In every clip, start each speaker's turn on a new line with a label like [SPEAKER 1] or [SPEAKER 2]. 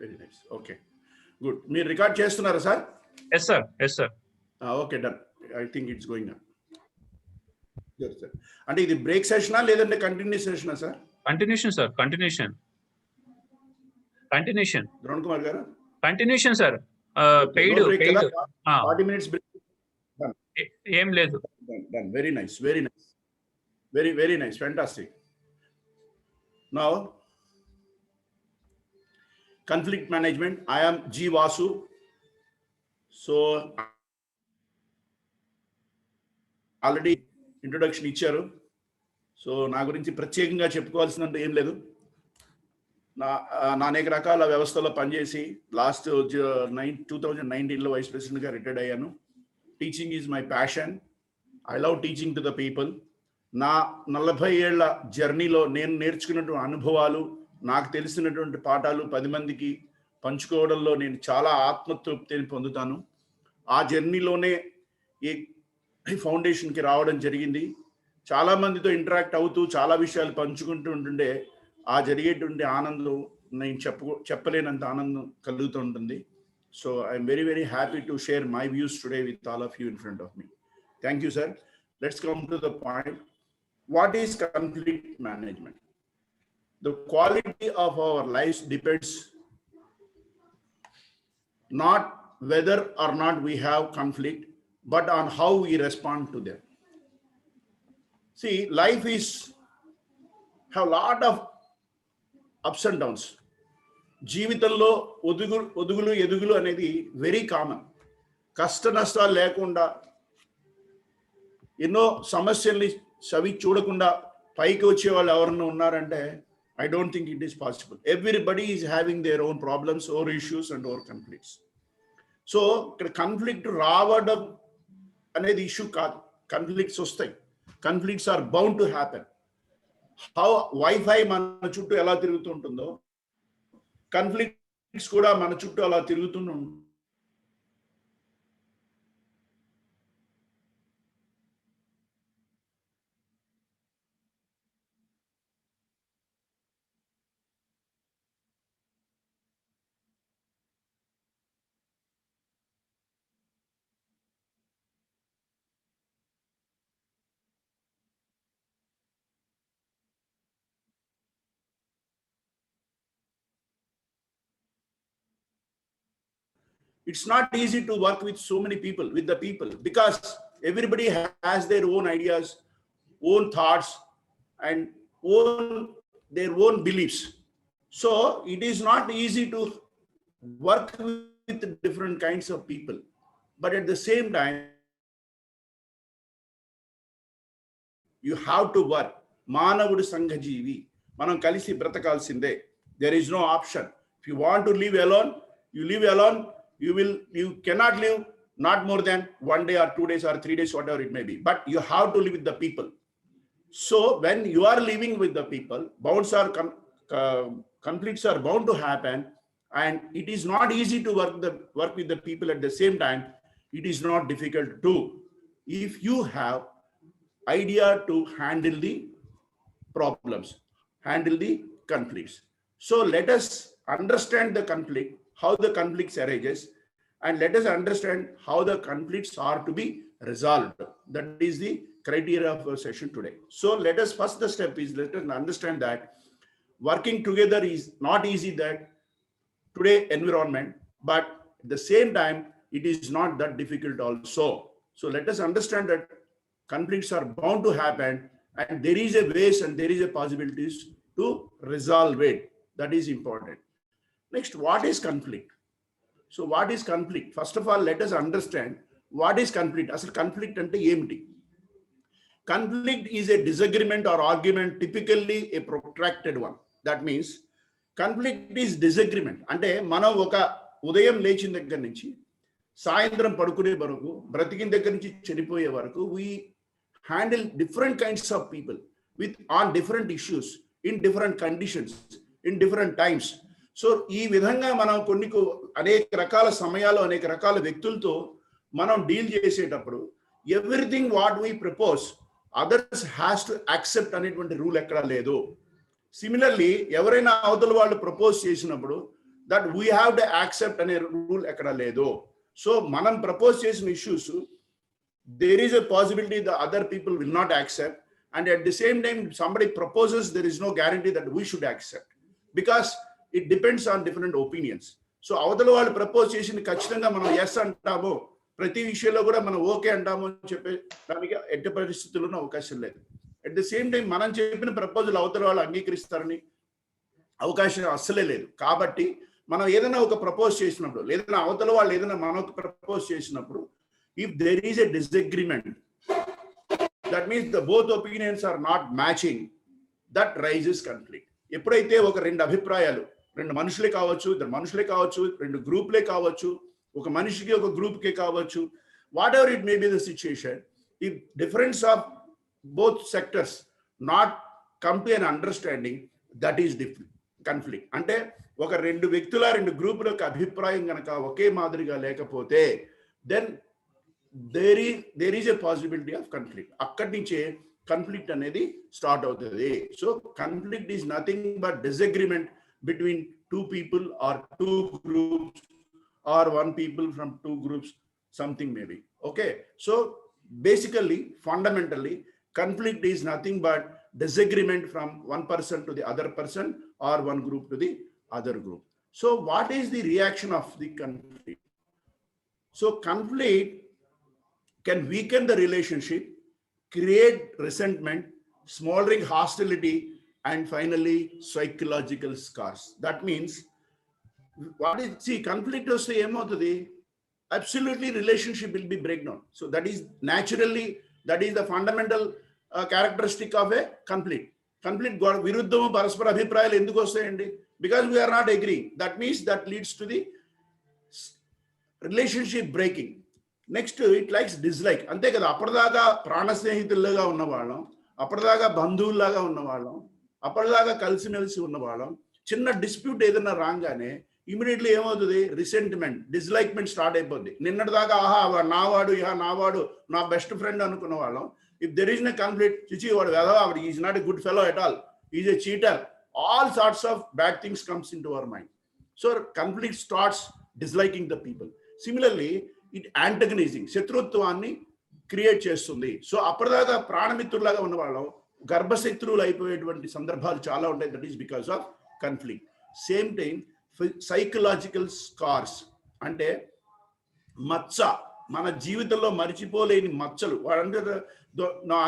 [SPEAKER 1] Very nice. Okay, good. మీరు record చేస్తున్నారా sir?
[SPEAKER 2] Yes sir, yes sir.
[SPEAKER 1] Okay, done. I think it's going on. Sir అంటే ఇది break సెషనా లేదంటే continuous సెషనా సార్?
[SPEAKER 2] Continuation sir, continuation.
[SPEAKER 1] Dron Kumar గారు,
[SPEAKER 2] continuation sir. Paid
[SPEAKER 1] 40 minutes break
[SPEAKER 2] ఏం లేదు.
[SPEAKER 1] Done. Very nice. Very nice. Fantastic. Now, conflict management. I am G. Vasu. So, already introduction ఇచ్చారు. సో నా గురించి ప్రత్యేకంగా చెప్పుకోవాల్సినంత ఏం లేదు. నా అనేక రకాల వ్యవస్థలో పనిచేసి లాస్ట్ 2019లో వైస్ ప్రెసిడెంట్గా రిటైర్డ్ అయ్యాను. Teaching is my passion. I love teaching to the people. నా 40 ఏళ్ల జర్నీలో నేను నేర్చుకున్నటువంటి అనుభవాలు, నాకు తెలిసినటువంటి పాఠాలు 10 మందికి పంచుకోవడంలో నేను చాలా ఆత్మతృప్తిని పొందుతాను. ఆ జర్నీలోనే ఈ ఫౌండేషన్కి రావడం జరిగింది. చాలా మందితో ఇంటరాక్ట్ అవుతూ చాలా విషయాలు పంచుకుంటూ ఉంటుండే ఆ జరిగేటువంటి ఆనందం నేను చెప్పలేనంత ఆనందం కలుగుతూ ఉంటుంది. So I'm very happy to share my views today with all of you in front of me. Thank you, sir. Let's come to the point. What is conflict management? The quality of our lives depends not whether or not we have conflict, but on how we respond to them. See, life have a lot of ups and downs. జీవితంలో ఒదుగులు ఎదుగులు అనేది very common. కష్ట నష్టాలు లేకుండా, ఎన్నో సమస్యల్ని చూడకుండా పైకి వచ్చే వాళ్ళు ఎవరన్నా ఉన్నారంటే I don't think it is possible. Everybody is having their own problems, or issues and or conflicts. So ఇక్కడ కన్ఫ్లిక్ట్ రావడం అనేది ఇష్యూ కాదు. కన్ఫ్లిక్ట్స్ వస్తాయి. Conflicts are bound to happen. Wifi మన చుట్టూ ఎలా తిరుగుతుంటుందో కన్ఫ్లిక్ట్స్ కూడా మన చుట్టూ అలా తిరుగుతూనే ఉంటాయి. It's not easy to work with so many people, with the people, because everybody has their own ideas, own thoughts, and their own beliefs. So it is not easy to work with different kinds of people. But at the same time, you have to work. Manavudu Sanghajeevi. Manam kalisi bratakalsinde. There is no option. If you want to live alone, you live alone. You cannot live not more than 1 day or 2 days or 3 days, whatever it may be. But you have to live with the people. So when you are living with the people, conflicts are bound to happen, and it is not easy to work with the people. At the same time, it is not difficult to, if you have idea to handle the problems, handle the conflicts. So let us understand the conflict, how the conflicts arises, and let us understand how the conflicts are to be resolved. That is the criteria of our session today. So let us first step is let us understand that working together is not easy that today environment, but at the same time it is not that difficult also. So let us understand that conflicts are bound to happen, and there is a ways and there is a possibilities to resolve it. That is important. Next, what is conflict? So what is conflict? First of all, let us understand what is conflict. Asal conflict ante emti? Conflict is a disagreement or argument, typically a protracted one. That means conflict is disagreement. Ante మనం ఒక ఉదయం లేచిన దగ్గర నుంచి సాయంత్రం పడుకునే వరకు, బ్రతికిన దగ్గర నుంచి చనిపోయే వరకు, we handle different kinds of people on different issues, in different conditions, in different times. So ఈ విధంగా మనం అనేక రకాల సమయాల్లో అనేక రకాల వ్యక్తులతో మనం డీల్ చేసేటప్పుడు everything what we propose others has to accept అనేటువంటి రూల్ ఎక్కడా లేదు. సిమిలర్లీ ఎవరైనా అవతల వాళ్ళు ప్రపోజ్ చేసినప్పుడు that we have to accept అనే రూల్ ఎక్కడ లేదు. సో మనం ప్రపోజ్ చేసిన issues there is a possibility the other people will not accept, and at the same time somebody proposes, there is no guarantee that we should accept, because it depends on different opinions. So అవతల వాళ్ళు propose చేసింది ఖచ్చితంగా మనం yes అంటాము, ప్రతి విషయంలో కూడా మనం ఓకే అంటాము అని చెప్పే దానికి ఎట్టి పరిస్థితుల్లోనూ అవకాశం లేదు. అట్ ది సేమ్ టైం మనం చెప్పిన ప్రపోజల్ అవతల వాళ్ళు అంగీకరిస్తారని అవకాశం అస్సలే లేదు. కాబట్టి మనం ఏదైనా ఒక ప్రపోజ్ చేసినప్పుడు, లేదా అవతల వాళ్ళు ఏదైనా మనకు ప్రపోజ్ చేసినప్పుడు, if there is a disagreement, that means the both opinions are not matching, that raises conflict. ఎప్పుడైతే ఒక రెండు అభిప్రాయాలు, రెండు మనుషులే కావచ్చు, ఇద్దరు మనుషులే కావచ్చు, రెండు గ్రూప్లే కావచ్చు, ఒక మనిషికి ఒక గ్రూప్కే కావచ్చు, what ever it may be the situation, if difference of both sectors not come to an understanding, that is conflict. అంటే ఒక రెండు వ్యక్తుల రెండు గ్రూపుల యొక్క అభిప్రాయం కనుక ఒకే మాదిరిగా లేకపోతే, then there is a possibility of conflict. అక్కడి నుంచే conflict అనేది స్టార్ట్ అవుతుంది. So conflict is nothing but disagreement between two people or two groups or one people from two groups, something maybe. Okay, so basically fundamentally conflict is nothing but disagreement from one person to the other person or one group to the other group. So what is the reaction of the conflict? So conflict can weaken the relationship, create resentment, smoldering hostility, and finally psychological scars. That means, what is, see, conflict was the aim of the, absolutely relationship will be breakdown. So that is naturally, that is the fundamental characteristic of a conflict. Conflict viruddhamu paraspara abhiprayalu enduku vastayandi? Because we are not agreeing. That means that leads to the relationship breaking. Next it likes dislike, అంతే కదా. అప్పటిదాకా ప్రాణ స్నేహితుల్లాగా ఉన్నవాళ్ళం, అప్పటిదాకా బంధువుల్లాగా ఉన్నవాళ్ళం, అప్పటిదాకా కలిసిమెలిసి ఉన్నవాళ్ళం, చిన్న dispute ఏదైనా రాగానే ఇమీడియట్లీ ఏమవుతుంది, రిసెంట్మెంట్, డిస్లైక్మెంట్ స్టార్ట్ అయిపోద్ది. నిన్నటిదాకా ఆహా నావాడు, ఇహా నావాడు, నా బెస్ట్ ఫ్రెండ్ అనుకున్న వాళ్ళం, if there is a conflict, చిచి వాడు వెదవా, వాడు is not a good fellow at all, is a cheater, all sorts of bad things comes into our mind. So conflict starts disliking the people. Similarly it antagonizing, శత్రుత్వాన్ని create చేస్తుంది. సో అప్పటిదాకా ప్రాణమిత్రులాగా ఉన్న వాళ్ళం గర్భశత్రువులు అయిపోయేటువంటి సందర్భాలు చాలా ఉంటాయి. That is because of conflict. Same time psychological scars అంటే మచ్చ, మన జీవితంలో మర్చిపోలేని మచ్చలు. వాడంటే నా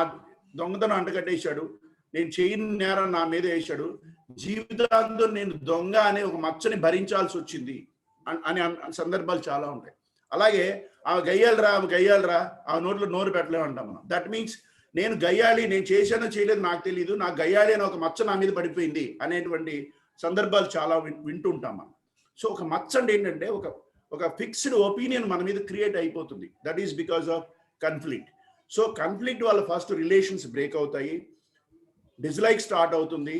[SPEAKER 1] దొంగతనం అంటగట్టేశాడు, నేను చేయని నేరం నా మీద వేశాడు, జీవితాంతం నేను దొంగ అనే ఒక మచ్చని భరించాల్సి వచ్చింది అనే సందర్భాలు చాలా ఉంటాయి. అలాగే ఆమె గయ్యాలరా ఆ నోట్లో నోరు పెట్టలేమంటాం మనం. దట్ మీన్స్ నేను గయ్యాలి, నేను చేశానో చేయలేదు నాకు తెలియదు, నాకు గయ్యాలి అని ఒక మచ్చ నా మీద పడిపోయింది అనేటువంటి సందర్భాలు చాలా వింటుంటాం మనం. సో ఒక మచ్చ అంటే ఏంటంటే ఒక ఫిక్స్డ్ ఒపీనియన్ మన మీద క్రియేట్ అయిపోతుంది. That is because of conflict. So conflict వల్ల ఫస్ట్ రిలేషన్స్ బ్రేక్ అవుతాయి, డిస్లైక్ స్టార్ట్ అవుతుంది,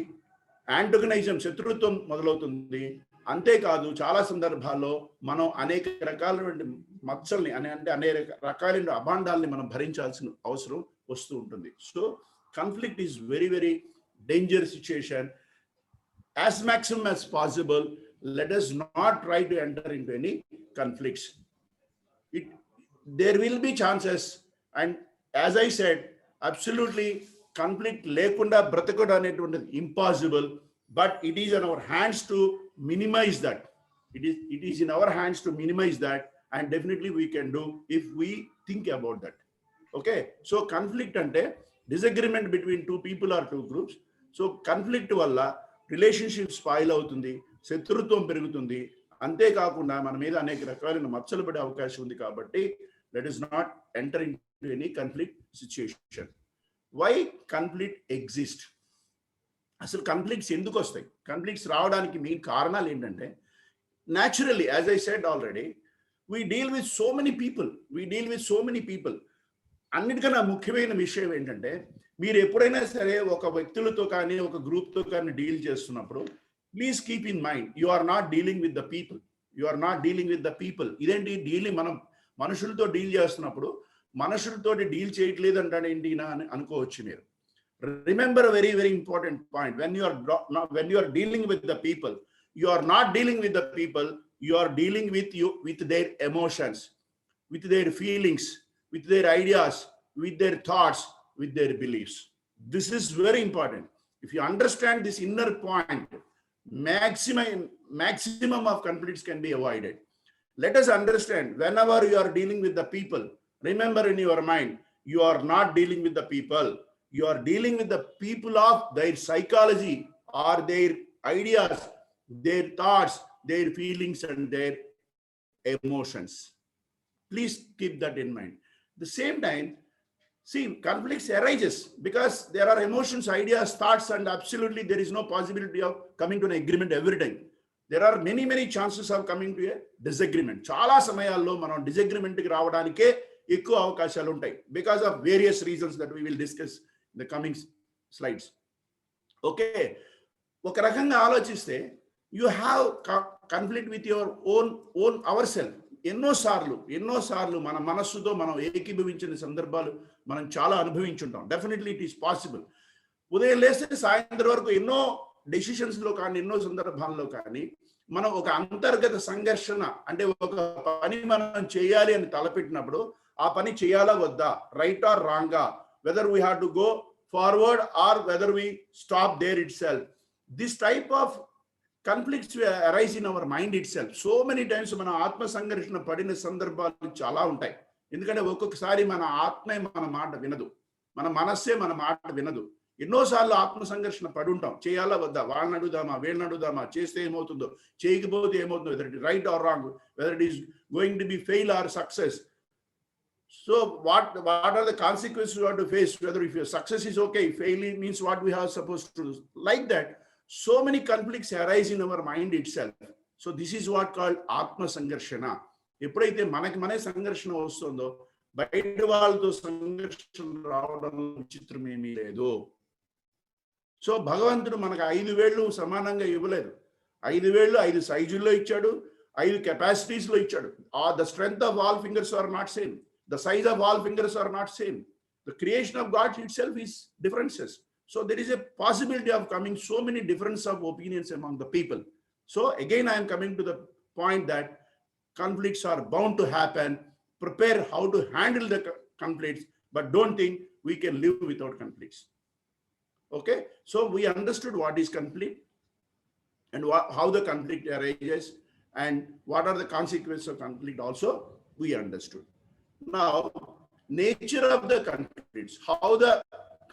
[SPEAKER 1] యాంటగనైజం, శత్రుత్వం మొదలవుతుంది. అంతేకాదు చాలా సందర్భాల్లో మనం అనేక రకాలైన మచ్చల్ని అంటే అనేక రకాలైన అభాండాలని మనం భరించాల్సిన అవసరం వస్తూ ఉంటుంది. So conflict is very, very dangerous situation. As maximum as possible, let us not try to enter into any conflicts. There will be chances, and as I said, absolutely conflict lekunda bratakoda anetundi impossible, but it is in our hands to minimize that. It is in our hands to minimize that, and definitely we can do if we think about that. Okay, so conflict ante disagreement between two people or two groups. So conflict valla relationship spoil avutundi, శత్రుత్వం పెరుగుతుంది. అంతేకాకుండా మన మీద అనేక రకాలైన మచ్చలు పడే అవకాశం ఉంది. కాబట్టి let us not enter into any conflict situation. Why conflict exist? అసలు కాన్ఫ్లిక్ట్స్ ఎందుకు వస్తాయి? కాన్ఫ్లిక్ట్స్ రావడానికి మెయిన్ కారణాలు ఏంటంటే, naturally, as I said already, we deal with so many people. అన్నిటికన్నా ముఖ్యమైన విషయం ఏంటంటే, మీరు ఎప్పుడైనా సరే ఒక వ్యక్తులతో కానీ ఒక గ్రూప్తో కానీ డీల్ చేస్తున్నప్పుడు, please keep in mind, you are not dealing with the people. ఇదేంటి డీలింగ్, మనం మనుషులతో డీల్ చేస్తున్నప్పుడు మనుషులతోటి డీల్ చేయట్లేదు అంటాడేంటి అని అనుకోవచ్చు మీరు. Remember a very, very important point. When you are dealing with the people, you are not dealing with the people, you are dealing with their emotions, with their feelings, with their ideas, with their thoughts, with their beliefs. This is very important. If you understand this inner point, maximum of conflicts can be avoided. Let us understand, whenever you are dealing with the people, remember in your mind, you are not dealing with the people, you are dealing with the people of their psychology or their ideas, their thoughts, their feelings, and their emotions. Please keep that in mind. At the same time, see, conflicts arises because there are emotions, ideas, thoughts, and absolutely there is no possibility of coming to an agreement every time. There are many chances of coming to a disagreement. చాలా సమయాల్లో మనం డిసగ్రిమెంట్కి రావడానికే ఎక్కువ అవకాశాలు ఉంటాయి, because of various reasons that we will discuss in the coming slides. Okay, ఒక రకంగా ఆలోచిస్తే you have conflict with your own our self. ఎన్నోసార్లు మన మనస్సుతో మనం ఏకీభవించిన సందర్భాలు మనం చాలా అనుభవించుంటాం. Definitely it is possible. ఉదయం లేస్తే సాయంత్రం వరకు ఎన్నో డెసిషన్స్లో కానీ ఎన్నో సందర్భాల్లో కానీ మనం ఒక అంతర్గత సంఘర్షణ, అంటే ఒక పని మనం చేయాలి అని తలపెట్టినప్పుడు ఆ పని చేయాలా వద్దా, రైట్ ఆర్ రాంగా, whether we have to go forward or whether we stop there itself. This type of conflicts arise in our mind itself. So many times మన ఆత్మ సంఘర్షణ పడిన సందర్భాలు చాలా ఉంటాయి. ఎందుకంటే ఒక్కొక్కసారి మన ఆత్మే మన మాట వినదు, మన మనస్సే మన మాట వినదు. ఎన్నోసార్లు ఆత్మ సంఘర్షణ పడి ఉంటాం. చేయాలా వద్దా, వాళ్ళని అడుగుదామా, వీళ్ళని అడుగుదామా, చేస్తే ఏమవుతుందో, చేయకపోతే ఏమవుతుందో, whether it right or wrong, whether it is going to be fail or success. So what are the consequences you have to face, whether if your success is okay, failing means what we are supposed to do, like that. So many conflicts arise in our mind itself. So this is what called Atma Sangarshana. ఎప్పుడైతే మనకి సంఘర్షణ వస్తుందో బయట వాళ్ళతో సంఘర్షణ రావడం విచిత్రమేమీ లేదు. So భగవంతుడు మనకు 5 వేళ్ళు సమానంగా ఇవ్వలేదు. 5 వేళ్ళు 5 సైజుల్లో ఇచ్చాడు, 5 కెపాసిటీస్ లో ఇచ్చాడు. The strength of all fingers are not same. The size of all fingers are not same. The creation of God itself is differences. So there is a possibility of coming so many difference of opinions among the people. So again, I am coming to the point that conflicts are bound to happen. Prepare how to handle the conflicts, but don't think we can live without conflicts. Okay, so we understood what is conflict and how the conflict arises and what are the consequences of conflict also we understood. Now, nature of the conflicts, how the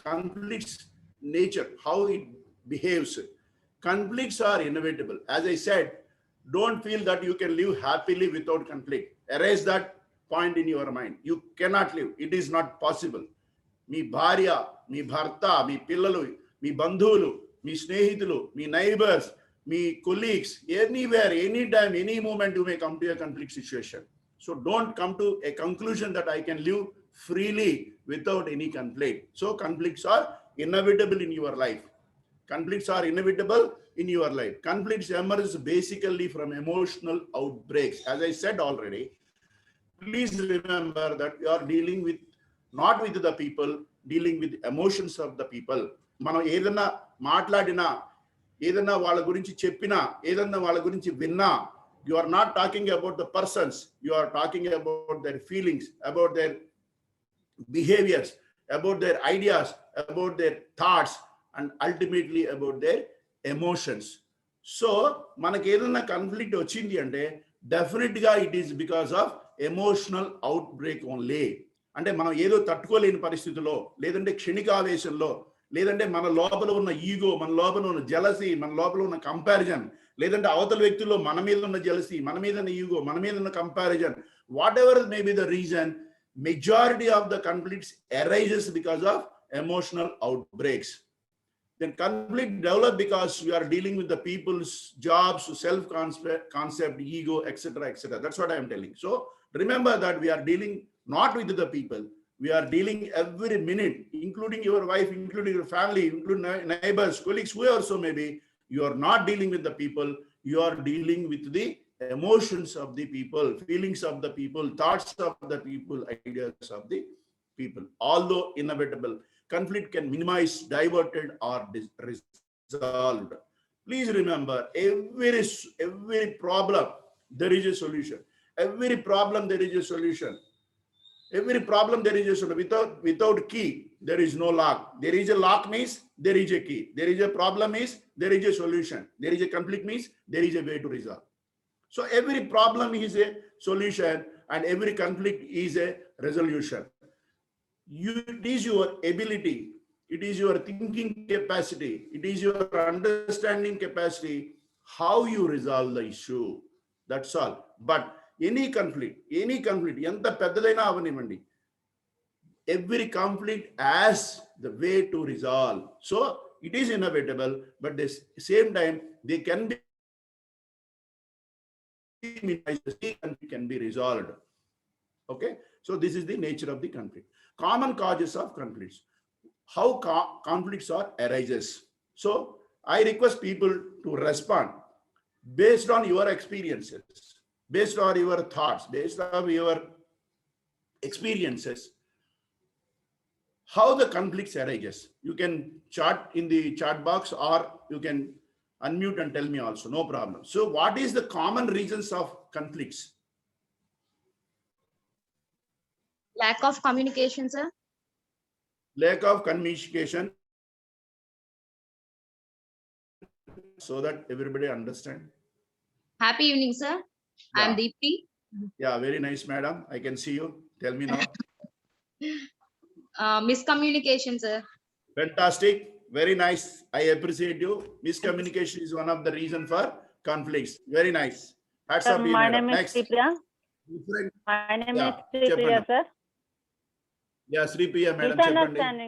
[SPEAKER 1] conflicts nature, how it behaves. Conflicts are inevitable. As I said, don't feel that you can live happily without conflict. Erase that point in your mind. You cannot live. It is not possible. మీ భార్య, మీ భర్త, మీ పిల్లలు, మీ బంధువులు, మీ స్నేహితులు, మీ neighbours, మీ colleagues, anywhere, any time, any moment you may come to a conflict situation. So don't come to a conclusion that I can live freely without any conflict. So conflicts are inevitable in your life. Conflicts are inevitable in your life. Conflicts emerge basically from emotional outbreaks. As I said already, please remember that you are dealing with not with the people, dealing with emotions of the people. మనం ఏదన్నా మాట్లాడినా, ఏదన్నా వాళ్ళ గురించి చెప్పినా, ఏదన్నా వాళ్ళ గురించి విన్నా, you are not talking about the persons, you are talking about their feelings, about their behaviors, about their ideas, about their thoughts, and ultimately about their emotions. So మనకి ఏదైనా కాన్ఫ్లిక్ట్ వచ్చింది అంటే డెఫినెట్ గా it is because of emotional out break only. అంటే మనం ఏదో తట్టుకోలేని పరిస్థితిలో, లేదంటే క్షణికావేశంలో, లేదంటే మన లోపల ఉన్న ఈగో, మన లోపల ఉన్న జలసీ, మన లోపల ఉన్న కంపారిజన్, లేదంటే అవతల వ్యక్తుల్లో మన మీద ఉన్న జలసీ, మన మీద ఉన్న ఈగో, మన మీద ఉన్న comparison, what ever may be the reason, majority of the conflicts arises because of emotional outbreaks. Then conflict develop because we are dealing with the people's jobs, self-concept, ego, etc., etc. That's what I am telling. So remember that we are dealing not with the people. We are dealing every minute, including your wife, including your family, including neighbors, colleagues, whoever so may be. You are not dealing with the people. You are dealing with the emotions of the people, feelings of the people, thoughts of the people, ideas of the people. Although inevitable, conflict can minimize, diverted, or resolved. Please remember, every problem there is a solution. Every problem there is a solution. Every problem there is a solution. Without key, there is no lock. There is a lock means there is a key. There is a problem means there is a solution. There is a conflict means there is a way to resolve. So every problem is a solution and every conflict is a resolution. It is your ability, it is your thinking capacity, it is your understanding capacity, how you resolve the issue. That's all. But any conflict, enta peddadaina avanivandi, every conflict has the way to resolve. So it is inevitable, but at the same time, they can be minimized, can be resolved. Okay, so this is the nature of the conflict. Common causes of conflicts. How conflicts are arises. So I request people to respond based on your experiences, based on your thoughts, based on your experiences, how the conflicts arises. You can chat in the chat box or you can unmute and tell me also, no problem. So what is the common reasons of conflicts?
[SPEAKER 3] Lack of communication, sir.
[SPEAKER 1] Lack of communication, so that everybody understand.
[SPEAKER 3] Happy evening, sir. I'm
[SPEAKER 1] Yeah.
[SPEAKER 3] Deepti.
[SPEAKER 1] Yeah, very nice, madam. I can see you. Tell me now.
[SPEAKER 3] Miscommunication, sir.
[SPEAKER 1] Fantastic. Very nice. I appreciate you. Miscommunication is one of the reason for conflicts. Very nice. Hats
[SPEAKER 4] Sir,
[SPEAKER 1] off, you,
[SPEAKER 4] my
[SPEAKER 1] madam.
[SPEAKER 4] name is
[SPEAKER 1] Next.
[SPEAKER 4] Sripriya.
[SPEAKER 1] Different-
[SPEAKER 4] My name
[SPEAKER 1] Yeah,
[SPEAKER 4] is Sripriya,
[SPEAKER 1] Cheppandi.
[SPEAKER 4] sir.
[SPEAKER 1] Yeah, Sripriya, madam. Cheppandi.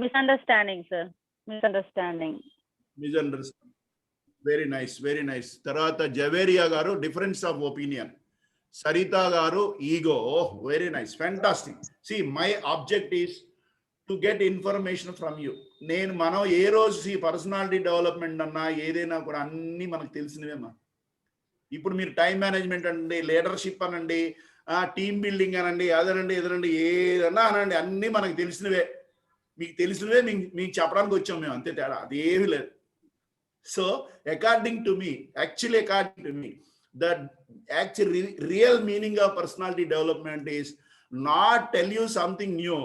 [SPEAKER 4] Misunderstanding, sir. Misunderstanding.
[SPEAKER 1] Misunderstanding. Very nice. Very nice. Tarata Javeria garu, difference of opinion. Sarita garu, ego. Oh, very nice. Fantastic. See, my object is to get information from you. నేను మనం ఏ రోజు personality development అన్నా ఏదైనా కూడా అన్ని మనకు తెలిసినవేమా. ఇప్పుడు మీరు టైం మేనేజ్మెంట్ అనండి, లీడర్షిప్ అనండి, టీమ్ బిల్డింగ్ అనండి, అదనండి ఎదనండి, ఏదన్నా అనండి, అన్ని మనకు తెలిసినవే. మీకు తెలిసినవే మీకు చెప్పడానికి వచ్చాం మేము, అంతే తేడా, అదేమీ లేదు. So according to me, the actual real meaning of personality development is not tell you something new.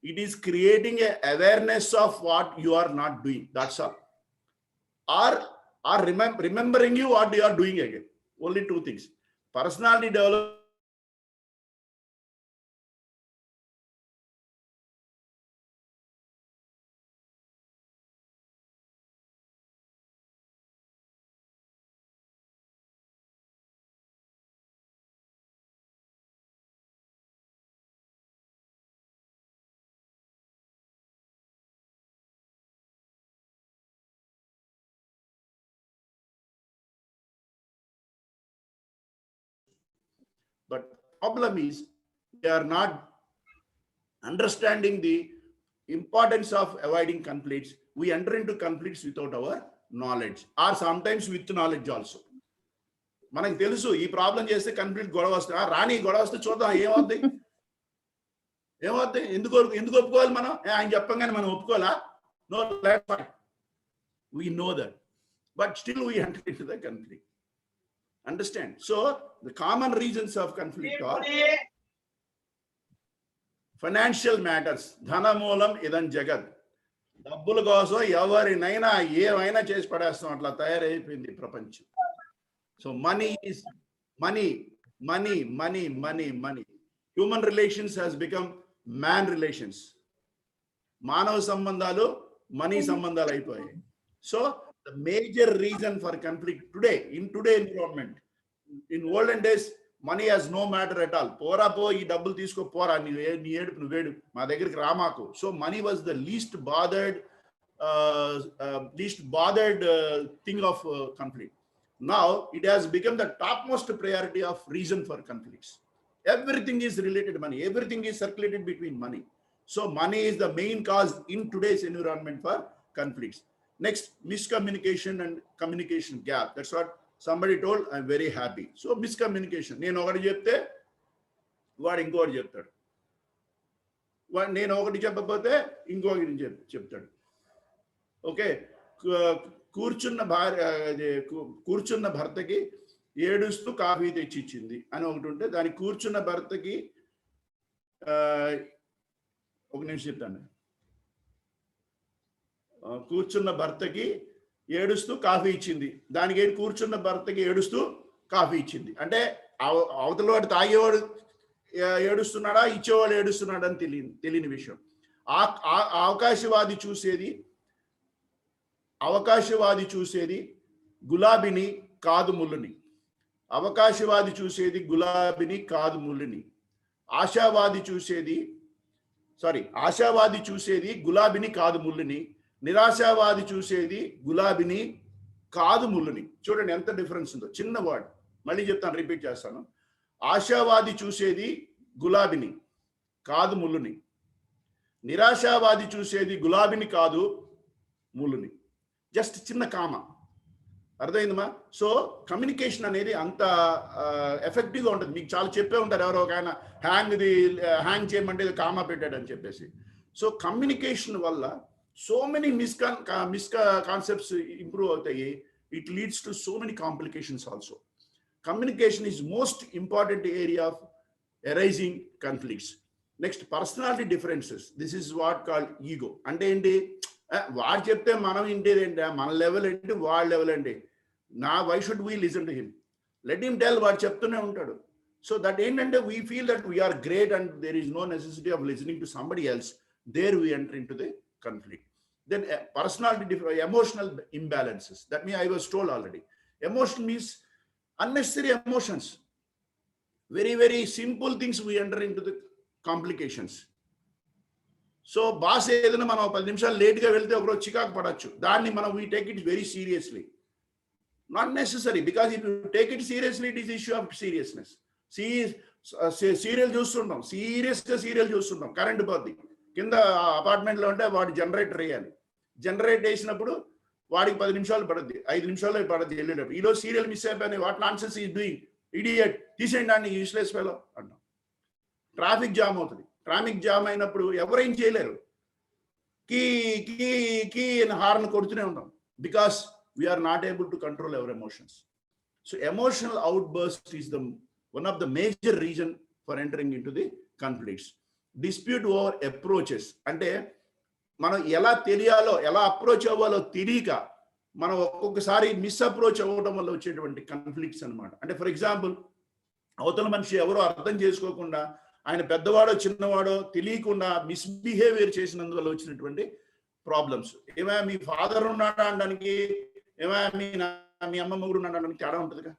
[SPEAKER 1] It is creating a awareness of what you are not doing. That's all. Or remembering you what you are doing again. Only two things. Personality development. But problem is they are not understanding the importance of avoiding conflicts. We enter into conflicts without our knowledge or sometimes with knowledge also. మనకు తెలుసు ఈ problem చేస్తే conflict గొడవ వస్తుంది. రాణి గొడవ వస్తే చూద్దాం ఏమవుద్ది, ఎందుకు ఒప్పుకోవాలి మనం? ఆయన చెప్పంగానే మనం ఒప్పుకోవాలా? No, we know that, but still we enter into the conflict. Understand? So the common reasons of conflict are financial matters. ధనమూలం ఇదం జగత్. డబ్బుల కోసం ఎవరినైనా ఏమైనా చేసి పడేస్తాం, అట్లా తయారైపోయింది ప్రపంచం. So money is money. Human relations has become man relations. మానవ సంబంధాలు మనీ సంబంధాలు అయిపోయాయి. So the major reason for conflict today, in today environment, in olden days, money has no matter at all. పోరా పో, ఈ డబ్బులు తీసుకో, పోరా, నీ ఏడుపు నువ్వేడు, మా దగ్గరికి రామాకు. So money was the least bothered thing of conflict. Now it has become the topmost priority of reason for conflicts. Everything is related to money. Everything is circulated between money. So money is the main cause in today's environment for conflicts. Next, miscommunication and communication gap. That's what somebody told. I'm very happy. So miscommunication. నేను ఒకటి చెప్తే వాడు ఇంకొకటి చెప్తాడు, నేను ఒకటి చెప్పకపోతే ఇంకొకటి చెప్తాడు. ఓకే, కూర్చున్న భర్తకి ఏడుస్తూ కాఫీ తెచ్చిచ్చింది అని ఒకటి ఉంటే, దాని కూర్చున్న భర్తకి ఒక నిమిషం చెప్తాను. కూర్చున్న భర్తకి ఏడుస్తూ కాఫీ ఇచ్చింది, దానికి కూర్చున్న భర్తకి ఏడుస్తూ కాఫీ ఇచ్చింది. అంటే అవతల వాడు తాగేవాడు ఏడుస్తున్నాడా, ఇచ్చేవాడు ఏడుస్తున్నాడా అని తెలియని విషయం. అవకాశవాది చూసేది గులాబీని కాదు ముళ్ళుని. అవకాశవాది చూసేది గులాబీని కాదు ముళ్ళుని. ఆశావాది చూసేది గులాబీని కాదు ముళ్ళుని. నిరాశావాది చూసేది గులాబీని కాదు ముళ్ళుని. చూడండి ఎంత డిఫరెన్స్ ఉందో. చిన్న వర్డ్, మళ్ళీ చెప్తాను, రిపీట్ చేస్తాను. ఆశావాది చూసేది గులాబీని కాదు ముళ్ళుని. నిరాశావాది చూసేది గులాబీని కాదు ముళ్ళుని. జస్ట్ చిన్న కామ, అర్థమైందమ్మా? సో కమ్యూనికేషన్ అనేది అంత ఎఫెక్టివ్గా ఉంటుంది. మీకు చాలా చెప్పే ఉంటారు, ఎవరో ఒక ఆయన హ్యాంగ్ చేయమంటే కామా పెట్టాడని చెప్పేసి. సో కమ్యూనికేషన్ వల్ల సో మెనీ కాన్సెప్ట్స్ ఇంప్రూవ్ అవుతాయి. It leads to so many complications also. Communication is most important area of arising conflicts. Next, personality differences. This is what called ego. అంటే ఏంటి? వాడు చెప్తే మనం వింటేది ఏంటి? మన లెవెల్ ఏంటి, వాడి లెవెల్ ఏంటి? Why should we listen to him? Let him tell. వాడు చెప్తూనే ఉంటాడు. సో దట్ ఏంటంటే we feel that we're great and there is no necessity of listening to somebody else. There we enter in to the conflict. Then personality, emotional imbalances. That means I was told already. Emotion means unnecessary emotions. Very, very simple things we enter into the complications. So boss ఏదైనా మనం 10 నిమిషాలు లేట్గా వెళ్తే ఒకరోజు చికాకు పడచ్చు. దాన్ని మనం we take it very seriously. Not necessary, because if you take it seriously, it is issue of seriousness. Serial చూస్తుంటాం, సీరియల్ చూస్తుంటాం, కరెంట్ పోద్ది. కింద అపార్ట్మెంట్లో ఉంటే వాడు జనరేటర్ వేయాలి. జనరేట్ వేసినప్పుడు వాడికి 10 నిమిషాలు పడుద్ది, 5 నిమిషాల్లో పడుద్ది వెళ్ళేటప్పుడు. ఈరోజు సీరియల్ మిస్ అయిపోయింది, what nonsense is doing, idiot, తీసేయండి అని యూస్లెస్ ఫెలో అంటాం. ట్రాఫిక్ జామ్ అవుతుంది. ట్రాఫిక్ జామ్ అయినప్పుడు ఎవరేం చేయలేరు. కీ కీ కీ అని హార్న్ కొడుతూనే ఉంటాం. Because we're not able to control our emotions. So emotional outburst is one of the major reason for entering into the conflicts. Dispute over approaches. అంటే మనం ఎలా తెలియాలో, ఎలా అప్రోచ్ అవ్వాలో తెలియక మనం ఒక్కొక్కసారి మిస్ అప్రోచ్ అవ్వడం వల్ల వచ్చేటువంటి కన్ఫ్లిక్ట్స్ అనమాట. అంటే ఫర్ ఎగ్జాంపుల్, అవతల మనిషి ఎవరో అర్థం చేసుకోకుండా, ఆయన పెద్దవాడో చిన్నవాడో తెలియకుండా మిస్బిహేవియర్ చేసినందువల్ల వచ్చినటువంటి ప్రాబ్లమ్స్. ఏమైనా మీ ఫాదర్ ఉన్నాడా అనడానికి, ఏమైనా మీ అమ్మమ్మ కూడా ఉన్నాడా అనడానికి తేడా ఉంటుందిగా.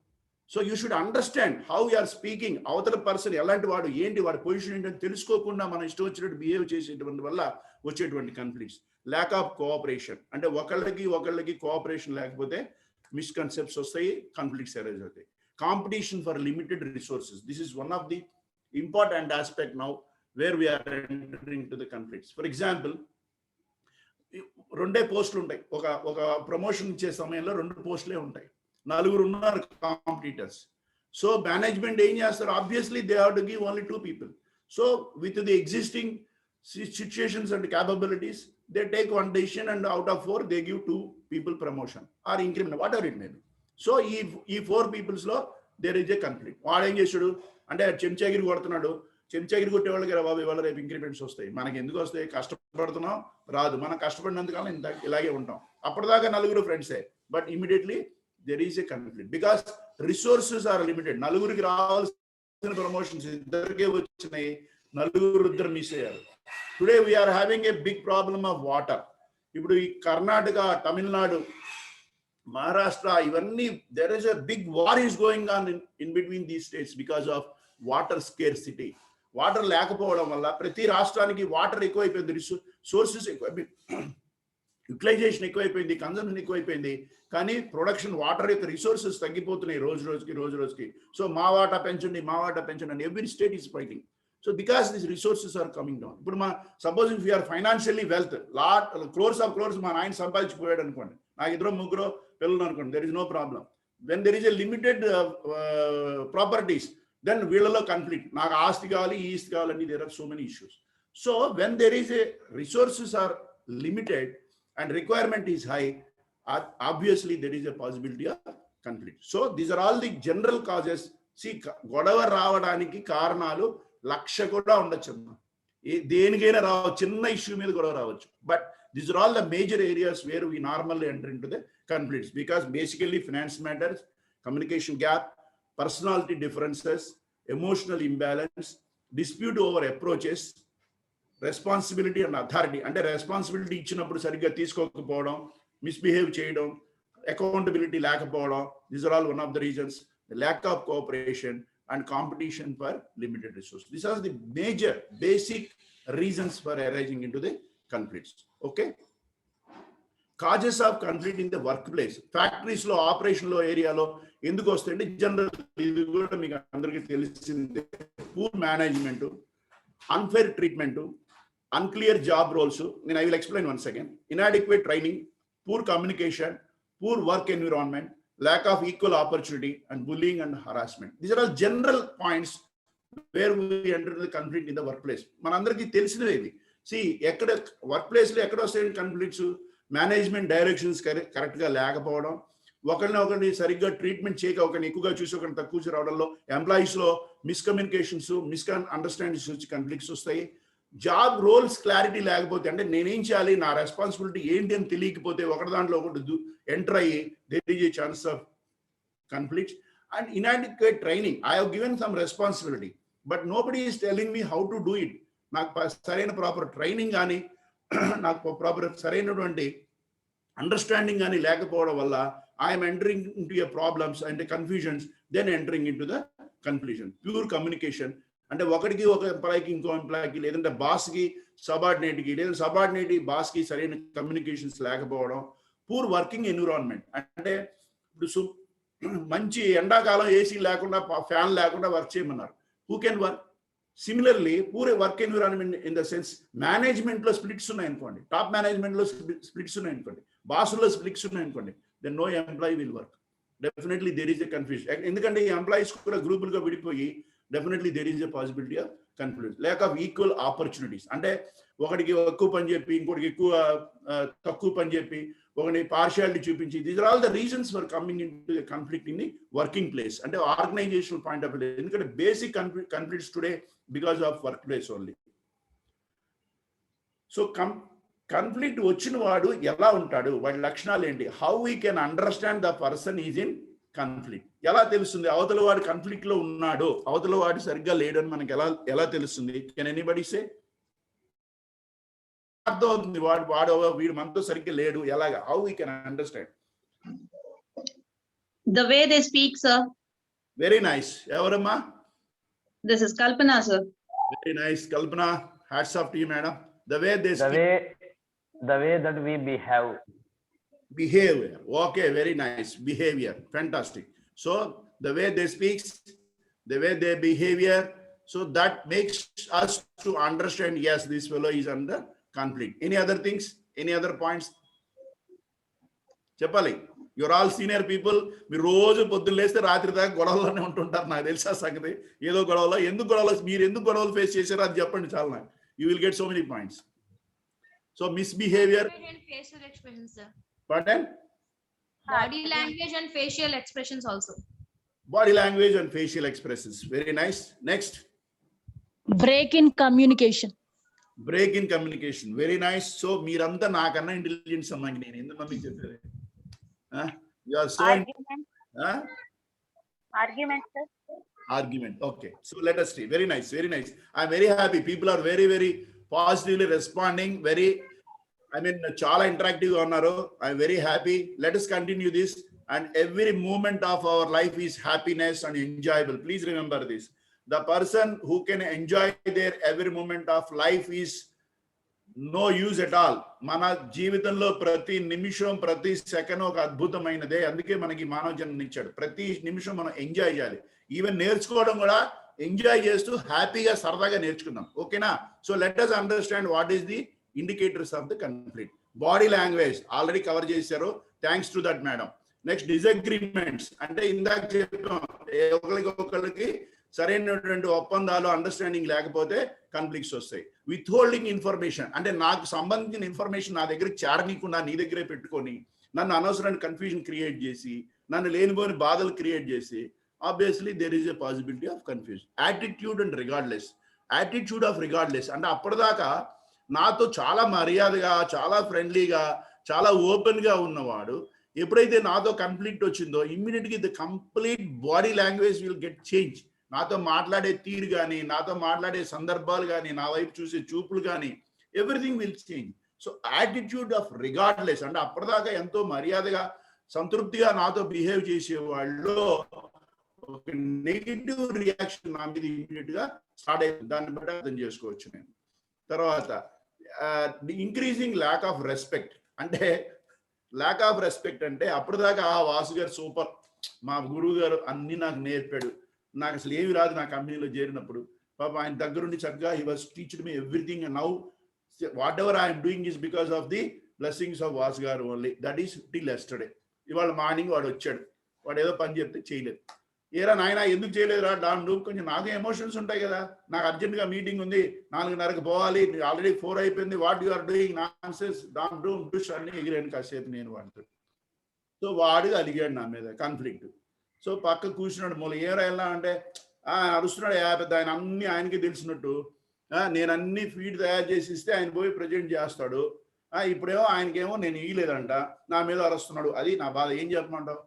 [SPEAKER 1] So you should understand how you're speaking. అవతల పర్సన్ ఎలాంటి వాడు, ఏంటి వాడి పొజిషన్ ఏంటని తెలుసుకోకుండా మనం ఇష్టం వచ్చినట్టు బిహేవ్ చేసేటువంటి వల్ల వచ్చేటువంటి కన్ఫ్లిక్ట్స్. Lakh of cooperation. అంటే ఒకళ్ళకి కోఆపరేషన్ లేకపోతే మిస్కన్సెప్ట్స్ వస్తాయి, కన్ఫ్లిక్ట్స్ అరైజ్ అవుతాయి. Competition for limited resources. This is one of the important aspect now where we're entering to the conflicts. For example, 2 పోస్టులు ఉంటాయి. ఒక ప్రమోషన్ ఇచ్చే సమయంలో 2 పోస్టులే ఉంటాయి. 4 ఉన్నారు కాంపిటీటర్స్. సో మేనేజ్మెంట్ ఏం చేస్తారు? Obviously they have to give only 2 people. So with the existing situations and capabilities they take 1 decision and out of 4 they give 2 people promotion or increment, whatever it may be. So ఈ 4 peoples లో there is a conflict. వాడు ఏం చేశాడు అంటే చెంచాగిరి కొడుతున్నాడు. చెంచాగిరి కొట్టే వాళ్ళకి రా బాబు ఇవాళ రేపు ఇంక్రిమెంట్స్ వస్తాయి, మనకి ఎందుకు వస్తాయి, కష్టపడుతున్నాం రాదు, మనం కష్టపడినందుకల్లా ఇలాగే ఉంటాం. అప్పటిదాకా 4 ఫ్రెండ్సే, but immediately there is a conflict because resources are limited. నలుగురికి రావాల్సిన ప్రమోషన్స్ ఇద్దరికే వచ్చినాయి, 4 మిస్ అయ్యారు. Today we're having a big problem of water. ఇప్పుడు ఈ కర్ణాటక, తమిళనాడు, మహారాష్ట్ర ఇవన్నీ there is a big war is going on in between these states because of water scarcity. Water లేకపోవడం వల్ల ప్రతి రాష్ట్రానికి వాటర్ ఎక్కువైపోయింది, సోర్సెస్ ఎక్కువైపోయింది, యూటిలైజేషన్ ఎక్కువైపోయింది, కన్జంప్షన్ ఎక్కువైపోయింది. కానీ ప్రొడక్షన్, వాటర్ యొక్క రిసోర్సెస్ తగ్గిపోతున్నాయి రోజు రోజుకి. సో మా వాటా పెంచండి అని every state is fighting. So because this resources are coming down. ఇప్పుడు suppose if you're financially wealth, crores మా నాయన సంపాదించిపోయాడు అనుకోండి, నాకు 2-3 పిల్లలు అనుకోండి, there is no problem. When there is a limited properties, then వీళ్ళలో కన్ఫ్లిక్ట్, నాకు ఆస్తి కావాలి, ఈ ఈస్తి కావాలని, there are so many issues. So when there is a resources are limited and requirement is high, obviously there is a possibility of conflict. So these are all the general causes. See, గొడవ రావడానికి కారణాలు లక్ష కూడా ఉండొచ్చు. దేనికైనా రావచ్చు, చిన్న issue మీద గొడవ రావచ్చు. But these are all the major areas where we normally enter into the conflicts, because basically finance matters, communication gap, personality differences, emotional imbalance, dispute over approaches, responsibility and authority. అంటే responsibility ఇచ్చినప్పుడు సరిగ్గా తీసుకోకపోవడం, misbehave చేయడం, accountability లేకపోవడం. These are all one of the reasons. The lack of cooperation and competition for limited resource. These are the major basic reasons for arising into the conflicts. Okay, causes of conflict in the workplace. Factories లో, operation లో, ఏరియాలో ఎందుకు వస్తాయంటే general, ఇది కూడా మీకు అందరికీ తెలిసిందే. Poor management, unfair treatment, unclear job roles. Then I will explain once again. Inadequate training, poor communication, poor work environment, lack of equal opportunity, and bullying and harassment. These are all general points where we enter the conflict in the workplace. Manandariki telisinavi. See, ekkada workplace lo ekkada vastay conflicts, management directions correct ga lekapodam, ఒకరిని సరిగ్గా treatment చేయక, ఒకరిని ఎక్కువగా చూసి ఒకరిని తక్కువ చూసి రావడంలో, ఎంప్లాయీస్ లో మిస్కమ్యూనికేషన్స్, అండర్స్టాండింగ్స్ వచ్చి కాన్ఫ్లిక్ట్స్ వస్తాయి. జాబ్ రోల్స్ క్లారిటీ లేకపోతే, అంటే నేనేం చేయాలి, నా రెస్పాన్సిబిలిటీ ఏంటి అని తెలియకపోతే, ఒకటి దాంట్లో ఒకటి ఎంటర్ అయ్యి there is a chance of conflicts. And inadequate training. I have given some responsibility but nobody is telling me how to do it. నాకు సరైన ప్రాపర్ ట్రైనింగ్ కానీ, నాకు ప్రాపర్ సరైనటువంటి అండర్స్టాండింగ్ కానీ లేకపోవడం వల్ల I am entering into a problems and the confusions, then entering into the conclusion. Pure communication. అంటే ఒకటికి ఒక ఎంప్లాయీకి ఇంకో ఎంప్లాయీకి, లేదంటే బాస్కి సబార్డినేట్కి, లేదా సబార్డినేట్ బాస్కి సరైన కమ్యూనికేషన్స్ లేకపోవడం. Poor working environment. అంటే ఇప్పుడు మంచి ఎండాకాలం ఏసీ లేకుండా, ఫ్యాన్ లేకుండా వర్క్ చేయమన్నారు. Who can work? Similarly poor work environment in the sense, management లో స్ప్లిట్స్ ఉన్నాయనుకోండి, టాప్ మేనేజ్మెంట్ లో స్ప్లిట్స్ ఉన్నాయనుకోండి, బాసుల్లో స్ప్లిట్స్ ఉన్నాయనుకోండి, then no employee will work. Definitely there is a confusion. ఎందుకంటే ఈ ఎంప్లాయీస్ కూడా గ్రూపులుగా విడిపోయి, definitely there is a possibility of conflict. Lack of equal opportunities. అంటే ఒకడికి ఎక్కువ పని చెప్పి, ఇంకోటికి ఎక్కువ తక్కువ పని చెప్పి, ఒకటి పార్షియాలిటీ చూపించి. These are all the reasons for coming in to the conflict in the working place. అంటే ఆర్గనైజేషనల్ పాయింట్ ఆఫ్ వ్యూ. ఎందుకంటే basic conflicts today because of workplace only. So conflict వచ్చిన వాడు ఎలా ఉంటాడు, వాడి లక్షణాలు ఏంటి? How we can understand the person is in conflict. ఎలా తెలుస్తుంది అవతల వాడు కాన్ఫ్లిక్ట్ లో ఉన్నాడు, అవతల వాడు సరిగ్గా లేడని మనకి ఎలా తెలుస్తుంది? కెన్ ఎనీబడీ సే? అర్థం అవుతుంది వీడు మనతో సరిగ్గా లేడు, ఎలాగా? How we can understand?
[SPEAKER 3] The way they speak, sir.
[SPEAKER 1] Very nice. ఎవరమ్మా?
[SPEAKER 3] This is Kalpana, sir.
[SPEAKER 1] Very nice Kalpana. Hats off to you madam. The way they speak.
[SPEAKER 5] The way that we behave.
[SPEAKER 1] Behavior. Okay, very nice. Behavior. Fantastic. So the way they speak, the way they behavior, so that makes us to understand, yes, this fellow is under conflict. Any other things? Any other points? Chepali, you're all senior people. మీరు రోజు పొద్దున్న లేస్తే రాత్రి దాకా గొడవలోనే ఉంటుంటారు. నాకు తెలుసా సంగతి. ఏదో గొడవలో, మీరు ఎందుకు గొడవలు ఫేస్ చేశారో అది చెప్పండి చాలా నాకు. You will get so many points. So misbehavior.
[SPEAKER 3] And facial expressions, sir.
[SPEAKER 1] Pardon?
[SPEAKER 3] Body language and facial expressions also.
[SPEAKER 1] Body language and facial expressions. Very nice. Next.
[SPEAKER 6] Break in communication.
[SPEAKER 1] Break in communication. Very nice. So meeranta nakanna intelligence ammangi nenu endu mammi cheppare. You are so
[SPEAKER 4] Argument. Argument, sir.
[SPEAKER 1] Argument. Okay. So let us see. Very nice. Very nice. I am very happy. People are very, very positively responding. Chala interactive unnaru. I am very happy. Let us continue this. And every moment of our life is happiness and enjoyable. Please remember this. The person who can enjoy their every moment of life is no use at all. మన జీవితంలో ప్రతి నిమిషం, ప్రతి second ఒక అద్భుతమైనదే. అందుకే మనకి మానవ జన్మని ఇచ్చాడు. ప్రతి నిమిషం మనం ఎంజాయ్ చేయాలి. ఈవెన్ నేర్చుకోవడం కూడా ఎంజాయ్ చేస్తూ హ్యాపీగా సరదాగా నేర్చుకుందాం. ఓకేనా? So let us understand what is the indicators of the conflict. Body language already cover చేశారు. Thanks to that madam. Next disagreements. అంటే ఇందాక చెప్పాం, ఒకరికి సరైనటువంటి ఒప్పందాలు, అండర్స్టాండింగ్ లేకపోతే కాన్ఫ్లిక్ట్స్ వస్తాయి. With holding information. అంటే నాకు సంబంధించిన ఇన్ఫర్మేషన్ నా దగ్గర చేరనీయకుండా నీ దగ్గరే పెట్టుకొని నన్ను అనవసరమైన కన్ఫ్యూజన్ క్రియేట్ చేసి, నన్ను లేనిపోని బాధలు క్రియేట్ చేసి, obviously there is a possibility of confusion. Attitude and regardless, attitude of regardless అంటే అప్పటిదాకా నాతో చాలా మర్యాదగా, చాలా ఫ్రెండ్లీగా, చాలా ఓపెన్గా ఉన్నవాడు ఎప్పుడైతే నాతో కాన్ఫ్లిక్ట్ వచ్చిందో ఇమ్మీడియట్గా the complete body language will get change. నాతో మాట్లాడే తీరు కానీ, నాతో మాట్లాడే సందర్భాలు కానీ, నా వైపు చూసే చూపులు కానీ, everything will change. So attitude of regardless అంటే అప్పటిదాకా ఎంతో మర్యాదగా, సంతృప్తిగా నాతో బిహేవ్ చేసే వాళ్ళు ఒక నెగిటివ్ రియాక్షన్ నా మీద ఇమ్మీడియట్ గా స్టార్ట్ అయింది. దాన్ని బట్టి అర్థం చేసుకోవచ్చు నేను. తర్వాత ఇంక్రీజింగ్ ల్యాక్ ఆఫ్ రెస్పెక్ట్ అంటే, ల్యాక్ ఆఫ్ రెస్పెక్ట్ అంటే అప్పటిదాకా వాసు గారు సూపర్, మా గురువు గారు అన్ని నాకు నేర్పాడు, నాకు అసలు ఏమి రాదు నా కంపెనీలో చేరినప్పుడు, పాప ఆయన దగ్గరుండి చక్కగా he was teached me everything. And now what ever I'm doing is because of the blessings of Vasu గారు only. That is till yesterday. ఇవాళ మార్నింగ్ వాడు వచ్చాడు, వాడు ఏదో పని చెప్తే చేయలేదు. ఏరా నాయన ఎందుకు చేయలేదురా డాన్ డూ, కొంచెం నాకు ఎమోషన్స్ ఉంటాయి కదా, నాకు అర్జెంట్గా మీటింగ్ ఉంది, 4:30కి పోవాలి, ఆల్రెడీ 4 అయిపోయింది, what you are doing nonsense don't do డుష్ అన్ని ఎగిరాను కాసేపు నేను వాడితో. సో వాడు అలిగాడు నా మీద కాన్ఫ్లిక్ట్. సో పక్క కూర్చున్నాడు మూల, ఏరా ఎలా అంటే అరుస్తున్నాడు పెద్ద, ఆయన అన్ని ఆయనకి తెలిసినట్టు, నేను అన్ని ఫీడ్ తయారు చేసి ఇస్తే ఆయన పోయి ప్రజెంట్ చేస్తాడు, ఇప్పుడేమో ఆయనకేమో నేను ఇవ్వలేదంట, నా మీద అరుస్తున్నాడు. అది నా బాధ. ఏం చెప్పమంటావు?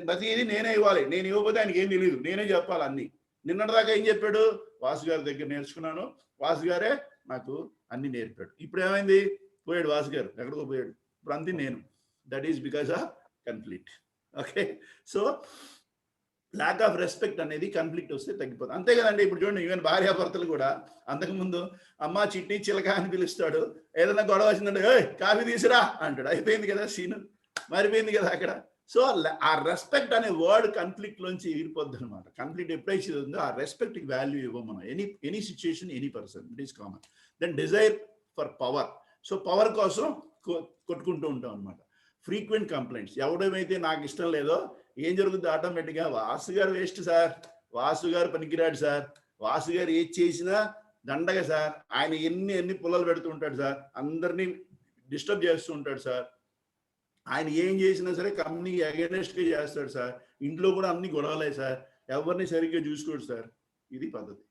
[SPEAKER 1] ప్రతిదీ నేనే ఇవ్వాలి, నేను ఇవ్వకపోతే ఆయనకి ఏం తెలియదు, నేనే చెప్పాలి అన్ని. నిన్నటిదాకా ఏం చెప్పాడు? వాసు గారి దగ్గర నేర్చుకున్నాను, వాసు గారే నాకు అన్ని నేర్పాడు. ఇప్పుడు ఏమైంది? పోయాడు వాసు గారు, ఎక్కడికో పోయాడు, ఇప్పుడు అంతే నేను. That is because of conflict. Okay, so lack of respect అనేది కన్ఫ్లిక్ట్ వస్తే తగ్గిపోతుంది. అంతే కదండి. ఇప్పుడు చూడండి, ఈవెన్ భార్యాభర్తలు కూడా అంతకుముందు అమ్మ చిట్టి చిలక అని పిలుస్తాడు, ఏదైనా గొడవ వచ్చిందంటే ఏ కాఫీ తీసురా అంటాడు, అయిపోయింది కదా సీన్, మారిపోయింది కదా అక్కడ. సో ఆ రెస్పెక్ట్ అనే వర్డ్ కాన్ఫ్లిక్ట్ లోంచి ఎగిరిపోద్ది అనమాట. కాన్ఫ్లిక్ట్ ఎప్పుడైతే ఉందో ఆ రెస్పెక్ట్ వాల్యూ ఇవ్వం మనం. Any situation, any person, it is common. Then desire for power. So power కోసం కొట్టుకుంటూ ఉంటాం అనమాట. Frequent complaints. ఎవడమైతే నాకు ఇష్టం లేదో ఏం జరుగుతుంది? ఆటోమేటిక్గా వాసు గారు వేస్ట్ సార్, వాసు గారు పనికిరాడు సార్, వాసు గారు ఏది చేసినా దండగా సార్, ఆయన ఎన్ని పుల్లలు పెడుతూ ఉంటాడు సార్, అందరినీ డిస్టర్బ్ చేస్తూ ఉంటాడు సార్, ఆయన ఏం చేసినా సరే కంపెనీకి అగైనెస్ట్గా చేస్తాడు సార్, ఇంట్లో కూడా అన్ని గొడవలే సార్, ఎవరిని సరిగ్గా చూసుకోడు సార్. ఇది పద్ధతి.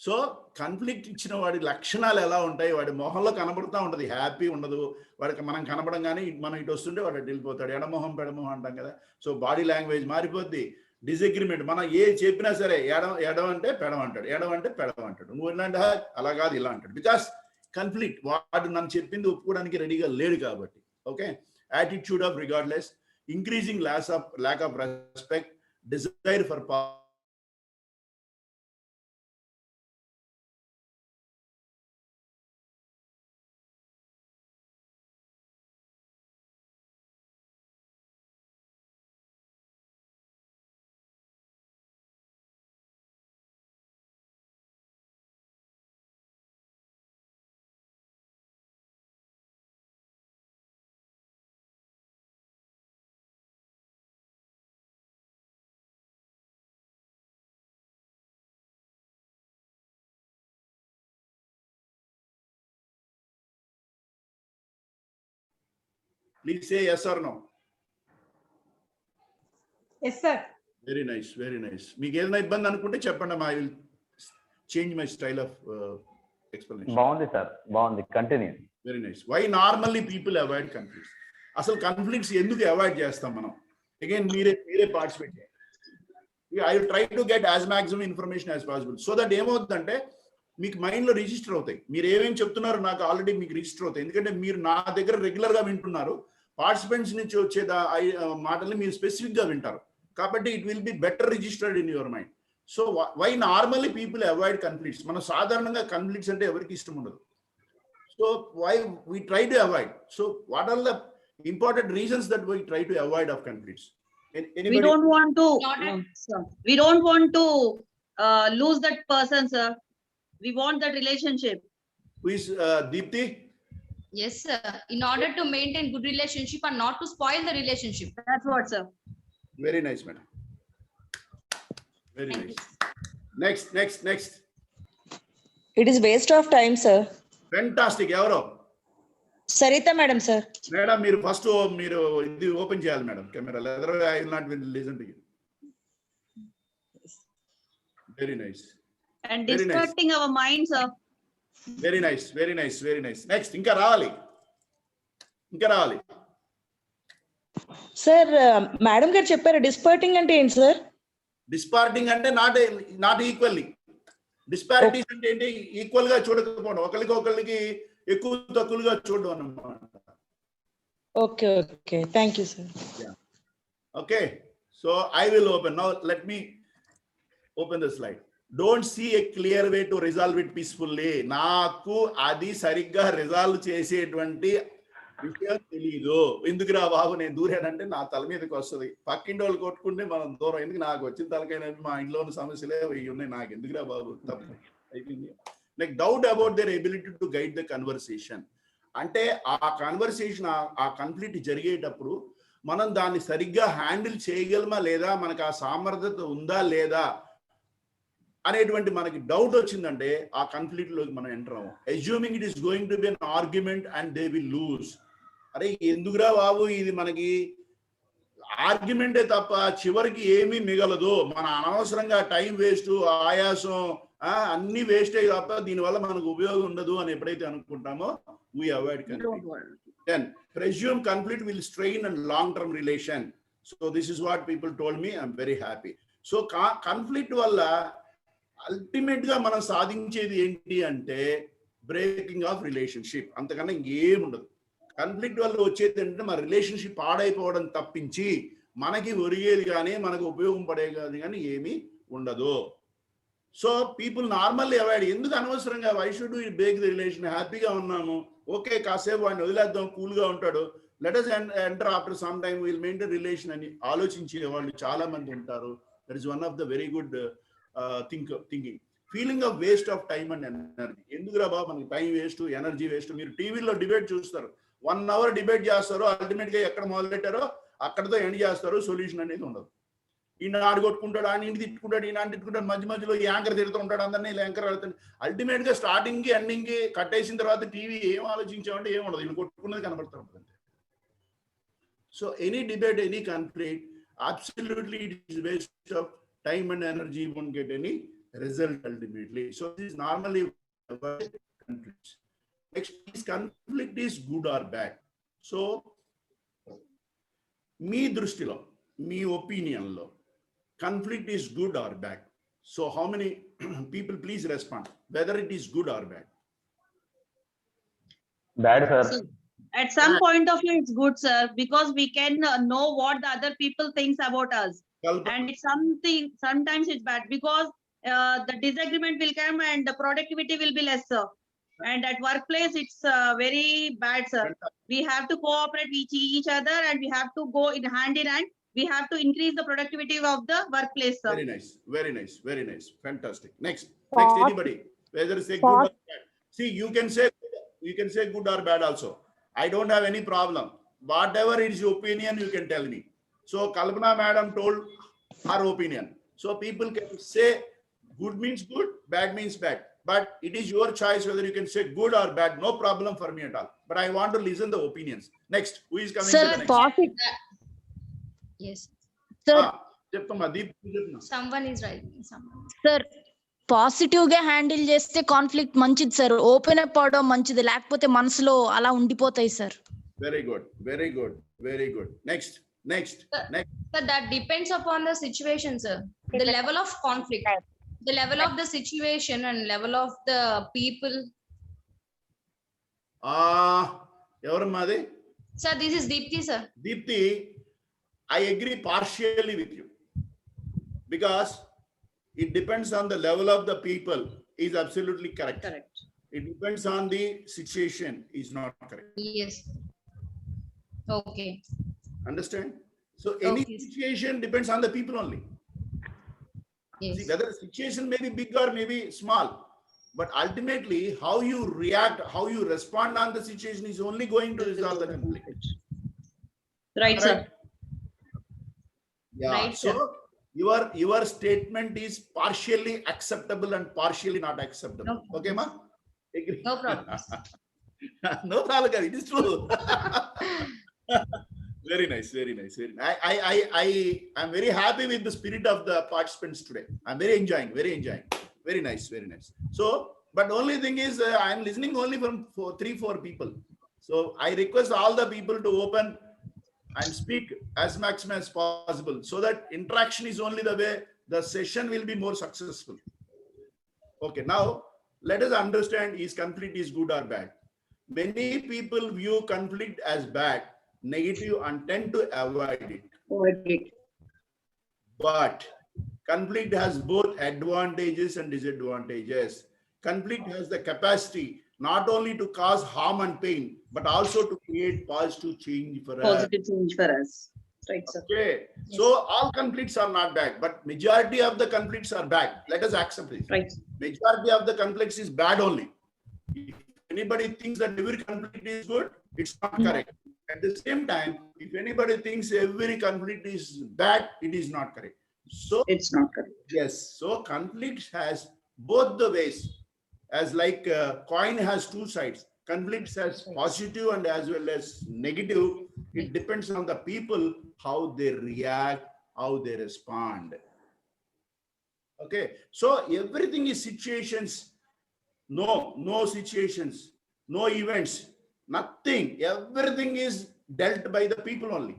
[SPEAKER 1] సో కాన్ఫ్లిక్ట్ ఇచ్చిన వాడి లక్షణాలు ఎలా ఉంటాయి? వాడి మొహంలో కనబడుతూ ఉంటుంది, హ్యాపీ ఉండదు వాడికి. మనం కనబడంగానే మనం ఇటు వస్తుంటే వాడు వెళ్ళిపోతాడు, ఎడమొహం పెడమొహం అంటాం కదా. సో బాడీ లాంగ్వేజ్ మారిపోద్ది. డిసగ్రిమెంట్, మనం ఏ చెప్పినా సరే ఎడం అంటే పెడం అంటాడు, ఎడం అంటే పెడం అంటాడు. నువ్వు ఏంటంటే అలా కాదు ఇలా అంటాడు. బికాస్ కాన్ఫ్లిక్ట్, వాడు నన్ను చెప్పింది ఒప్పుకోవడానికి రెడీగా లేడు కాబట్టి. Okay, attitude of regardless, increasing lack of respect, desire for power. Please say yes or no.
[SPEAKER 7] Yes, sir.
[SPEAKER 1] Very nice, very nice. మీకు ఏదైనా ఇబ్బంది అనుకుంటే చెప్పండి, I will change my style of explanation.
[SPEAKER 5] బాగుంది సార్, బాగుంది, continue.
[SPEAKER 1] Very nice. Why normally people avoid conflicts? అసలు conflicts ఎందుకు avoid చేస్తాం మనం? అగైన్ మీరే పార్టిసిపేట్ చేయండి. I will try to get as maximum information as possible. So that ఏమవుతుందంటే మీకు మైండ్లో రిజిస్టర్ అవుతాయి. మీరు ఏమేమి చెప్తున్నారో నాకు ఆల్రెడీ మీకు రిజిస్టర్ అవుతాయి. ఎందుకంటే మీరు నా దగ్గర రెగ్యులర్గా వింటున్నారు, పార్టిసిపెంట్స్ నుంచి వచ్చే మాటల్ని మీరు స్పెసిఫిక్గా వింటారు కాబట్టి it will be better registered in your mind. So why normally people avoid conflicts? మనం సాధారణంగా కాన్ఫ్లిక్ట్స్ అంటే ఎవరికి ఇష్టం ఉండదు. So why we try to avoid? So what are the important reasons that we try to avoid of conflicts?
[SPEAKER 8] We don't want to we don't want to lose that person, sir. We want that relationship.
[SPEAKER 1] Who is Deepti?
[SPEAKER 3] Yes, sir. In order to maintain good relationship and not to spoil the relationship.
[SPEAKER 8] That's what, sir.
[SPEAKER 1] Very nice, madam. Very
[SPEAKER 3] Thank
[SPEAKER 1] nice.
[SPEAKER 3] you.
[SPEAKER 1] Next.
[SPEAKER 9] It is waste of time, sir.
[SPEAKER 1] Fantastic. Evaro?
[SPEAKER 7] Sarita madam, sir.
[SPEAKER 1] Madam మీరు first మీరు ఇది open చేయాలి madam camera other I will not listen to you very nice
[SPEAKER 8] And
[SPEAKER 1] Very nice.
[SPEAKER 8] distracting our minds, sir.
[SPEAKER 1] Very nice very nice very nice next ఇంకా రావాలి
[SPEAKER 7] Sir, madam గారు చెప్పారు డిస్పర్టింగ్ అంటే ఏంటి సార్?
[SPEAKER 1] డిస్పార్టింగ్ అంటే నాట్ ఈక్వల్లీ డిస్పారిటీస్ అంటే ఏంటి equal గా చూడకపోవడం ఒకరికి ఎక్కువ తక్కువగా చూడడం అన్నమాట
[SPEAKER 7] okay okay thank you sir.
[SPEAKER 1] Okay, so I will open now. Let me open the slide. Don't see a clear way to resolve it peacefully. నాకు అది సరిగ్గా రిజాల్వ్ చేసేటువంటి విషయం తెలీదు. ఎందుకురా బాబు నేను దూరానంటే నా తల మీదకి వస్తుంది. పక్కింటి వాళ్ళు కొట్టుకుంటే మనం దూరం ఎందుకు నాకు వచ్చిన తలకైనా మా ఇంట్లో ఉన్న సమస్యలే ఇవి ఉన్నాయి నాకు ఎందుకురా బాబు తప్పు అయిపోయింది. Like doubt about their ability to guide the conversation. అంటే ఆ కన్వర్సేషన్ ఆ కాన్ఫ్లిక్ట్ జరిగేటప్పుడు మనం దాన్ని సరిగ్గా హ్యాండిల్ చేయగలమా లేదా మనకు ఆ సామర్థ్యత ఉందా లేదా అనేటువంటి మనకి డౌట్ వచ్చిందంటే ఆ కాన్ఫ్లిక్ట్ లోకి మనం ఎంటర్ అవ్వం. Assuming it is going to be an argument and they will lose. అరే ఎందుకురా బాబు ఇది మనకి ఆర్గ్యుమెంటే తప్ప చివరికి ఏమీ మిగలదు, మన అనవసరంగా టైం వేస్ట్ ఆయాసం అన్ని వేస్టే తప్ప దీనివల్ల మనకు ఉపయోగం ఉండదు అని ఎప్పుడైతే అనుకుంటామో we avoid conflict. Then presume conflict will strain and long-term relation. So this is what people told me. I'm very happy. So conflict వల్ల అల్టిమేట్ గా మనం సాధించేది ఏంటి అంటే బ్రేకింగ్ ఆఫ్ రిలేషన్షిప్, అంతకన్నా ఇంకేం ఉండదు. కాన్ఫ్లిక్ట్ వల్ల వచ్చేది ఏంటంటే మన రిలేషన్షిప్ పాడైపోవడం తప్పించి మనకి ఒరిగేది కానీ మనకు ఉపయోగపడేది కానీ ఏమీ ఉండదు. So people normally avoid. ఎందుకు అనవసరంగా why should we break the relation? హ్యాపీగా ఉన్నాము, ఓకే కాసేపు వాడిని వదిలేద్దాం, కూల్గా ఉంటాడు, let us enter after some time will maintain relation అని ఆలోచించే వాళ్ళు చాలా మంది ఉంటారు. That is one of the very good thinking. Feeling of waste of time and energy. ఎందుకురా బాబు మనకి టైం వేస్ట్ ఎనర్జీ వేస్ట్. మీరు టీవీలో డిబేట్ చూస్తారు, 1 hour డిబేట్ చేస్తారు, అల్టిమేట్ గా ఎక్కడ మొదలెట్టారో అక్కడతో ఎండ్ చేస్తారు, సొల్యూషన్ అనేది ఉండదు. ఈయన ఆడు కొట్టుకుంటాడు, ఆయన ఇంటి తిట్టుకుంటాడు, ఈయన తిట్టుకుంటాడు, మధ్య మధ్యలో యాంకర్ తిరుగుతూ ఉంటాడు, అందరినీ యాంకర్ వెళ్తాడు. అల్టిమేట్ గా స్టార్టింగ్ కి ఎండింగ్ కి కట్టేసిన తర్వాత టీవీ ఏం ఆలోచించామంటే ఏం ఉండదు, ఈయన కొట్టుకున్నది కనబడుతూ ఉంటుంది. So any debate any conflict absolutely it is waste of time and energy, you won't get any result ultimately. So this is normally conflicts. Next is conflict is good or bad. So మీ దృష్టిలో మీ ఒపీనియన్లో conflict is good or bad? So how many people please respond whether it is good or bad?
[SPEAKER 5] Bad, sir.
[SPEAKER 8] So, at some point of view, it's good, sir, because we can know what the other people thinks about us. And it's sometimes it's bad because the disagreement will come and the productivity will be less, sir. And at workplace, it's very bad, sir. We have to cooperate with each other and we have to go in hand. We have to increase the productivity of the workplace, sir.
[SPEAKER 1] Very nice, very nice, very nice. Fantastic. Next anybody, whether say good or bad. See, you can say good or bad also. I don't have any problem. Whatever is your opinion, you can tell me. So Kalpana madam told her opinion. So people can say good means good, bad means bad. But it is your choice whether you can say good or bad. No problem for me at all. But I want to listen the opinions. Next, who is coming
[SPEAKER 6] Sir,
[SPEAKER 1] to the next?
[SPEAKER 3] Yes,
[SPEAKER 6] Sir,
[SPEAKER 1] చెప్తామా దీప్ చెప్తున్నా.
[SPEAKER 3] someone is writing someone.
[SPEAKER 6] Sir positive గా handle చేస్తే conflict మంచిది sir, open up అవడం మంచిది, లేకపోతే మనసులో అలా ఉండిపోతాయి sir.
[SPEAKER 1] Very good, very good, very good. Next.
[SPEAKER 3] But that depends upon the situation, sir. The level of conflict, the level of the situation and level of the people.
[SPEAKER 1] ఎవరమ్మా అది?
[SPEAKER 3] Sir, this is Deepthi, sir.
[SPEAKER 1] Deepthi, I agree partially with you because it depends on the level of the people is absolutely correct.
[SPEAKER 8] Correct.
[SPEAKER 1] It depends on the situation is not correct.
[SPEAKER 3] Yes. Okay.
[SPEAKER 1] Understand? So any
[SPEAKER 3] Okay.
[SPEAKER 1] situation depends on the people only.
[SPEAKER 3] Yes.
[SPEAKER 1] See, whether the situation may be big or maybe small, but ultimately how you react, how you respond on the situation is only going to resolve the conflict.
[SPEAKER 8] Right, sir.
[SPEAKER 1] Yeah.
[SPEAKER 3] Right,
[SPEAKER 1] So
[SPEAKER 3] sir.
[SPEAKER 1] your statement is partially acceptable and partially not acceptable.
[SPEAKER 8] No.
[SPEAKER 1] Okay, ma? Agree?
[SPEAKER 3] No problem.
[SPEAKER 1] No problem. It is true. Very nice, very nice. Very nice. I'm very happy with the spirit of the participants today. I'm very enjoying. Very nice, very nice. So, but only thing is, I'm listening only from 3-4 people. So I request all the people to open and speak as maximum as possible, so that interaction is only the way the session will be more successful. Okay, now let us understand, is conflict is good or bad? Many people view conflict as bad, negative, and tend to avoid it. But conflict has both advantages and disadvantages. Conflict has the capacity not only to cause harm and pain, but also to create positive change for us.
[SPEAKER 8] Positive change for us. Right, sir.
[SPEAKER 1] Okay, so all conflicts are not bad, but majority of the conflicts are bad. Let us accept this.
[SPEAKER 8] Right.
[SPEAKER 1] Majority of the conflicts is bad only. If anybody thinks that every conflict is good, it's not correct. At the same time, if anybody thinks every conflict is bad, it is not correct. So
[SPEAKER 8] It's not correct.
[SPEAKER 1] yes, so conflict has both the ways. As like coin has two sides. Conflicts has positive and as well as negative. It depends on the people, how they react, how they respond. Okay, so everything is situations. No situations, no events, nothing. Everything is dealt by the people only.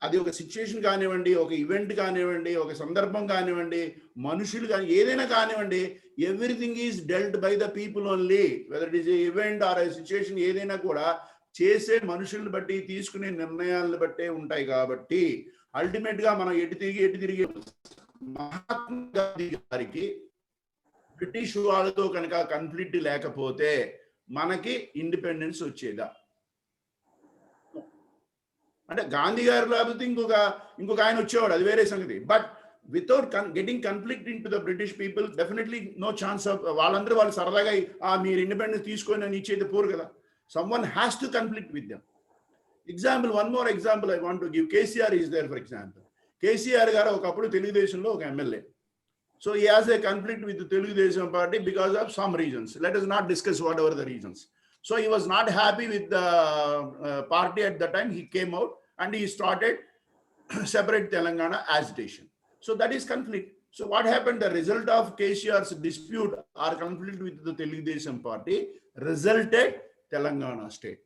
[SPEAKER 1] అది ఒక situation కానివ్వండి, ఒక event కానివ్వండి, ఒక సందర్భం కానివ్వండి, మనుషులు కానీ ఏదైనా కానివ్వండి, everything is dwelt by the people only. Weather it is event are situation ఏదైనా కూడా చేసే మనుషుల్ని బట్టి తీసుకునే నిర్ణయాలను బట్టే ఉంటాయి. కాబట్టి అల్టిమేట్ గా మనం ఎటు తిరిగి మహాత్మా గాంధీ గారికి బ్రిటిష్ వాళ్ళతో కనుక కాన్ఫ్లిక్ట్ లేకపోతే మనకి ఇండిపెండెన్స్ వచ్చేదా? అంటే గాంధీ గారు లేకపోతే ఇంకొక ఆయన వచ్చేవాడు, అది వేరే సంగతి. But without getting conflict in to the British people, definitely no chance of. వాళ్ళు సరదాగా మీరు ఇండిపెండెన్స్ తీసుకోని అని ఇచ్చేది పోరు కదా. Someone has to conflict with them. Example, one more example I want to give. KCR is there for example. KCR గారు ఒకప్పుడు తెలుగుదేశంలో ఒక MLA. So he has a conflict with the Telugu party because of some reasons. Let us not discuss whatever the reasons. So he was not happy with the party at the time. He came out and he started separate Telangana agitation. So that is conflict. So what happened? The result of KCR's dispute or conflict with the Telugu party resulted Telangana state.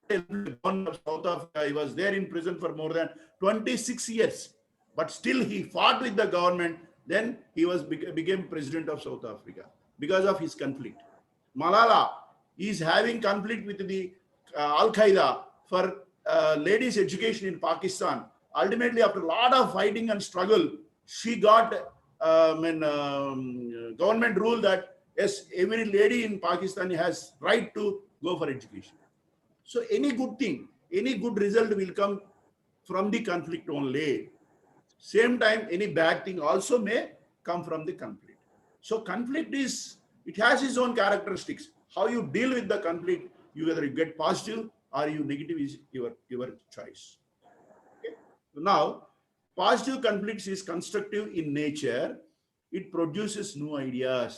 [SPEAKER 1] South Africa, he was there in prison for more than 26 years, but still he fought with the government. Then he became president of South Africa because of his conflict. Malala is having conflict with the Al-Qaeda for ladies' education in Pakistan. Ultimately, after a lot of fighting and struggle, she got government rule that yes, every lady in Pakistan has right to go for education. So any good thing, any good result will come from the conflict only. Same time, any bad thing also may come from the conflict. So conflict it has its own characteristics. How you deal with the conflict, you whether you get positive or you negative is your choice. Okay? So now, positive conflicts is constructive in nature. It produces new ideas.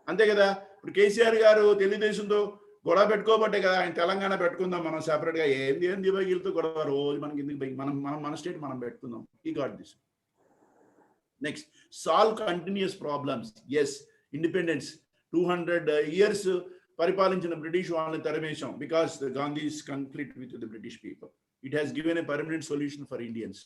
[SPEAKER 1] అంతే కదా. ఇప్పుడు కేసీఆర్ గారు తెలుగుదేశంతో గొడవ పెట్టుకోబట్టే కదా ఆయన తెలంగాణ పెట్టుకుందాం మనం సెపరేట్ గా. ఏంది వీళ్ళతో గొడవ, రోజు మనకి ఎందుకు, మన స్టేట్ మనం పెట్టుకుందాం. ఈ got this. Next, solve continuous problems. Yes, independence 200 years పరిపాలించిన బ్రిటిష్ వాళ్ళని తరిమేశాం because Gandhi's conflict with the British people. It has given a permanent solution for Indians.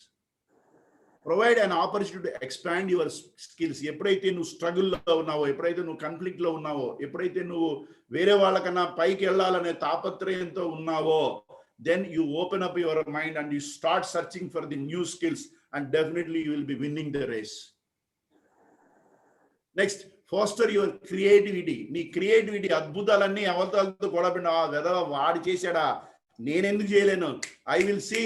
[SPEAKER 1] Provide an opportunity to expand your skills. ఎప్పుడైతే నువ్వు స్ట్రగుల్లో ఉన్నావో, ఎప్పుడైతే నువ్వు conflict లో ఉన్నావో, ఎప్పుడైతే నువ్వు వేరే వాళ్ళకన్నా పైకి వెళ్ళాలనే తాపత్రయంతో ఉన్నావో, then you open up your mind and you start searching for the new skills and definitely you will be winning the race. Next, foster your creativity. నీ క్రియేటివిటీ, అద్భుతాలన్నీ అవతలతో గొడవపడిన వెదవ వాడు చేశాడా, నేనెందుకు చేయలేను, ఐ విల్ సీ.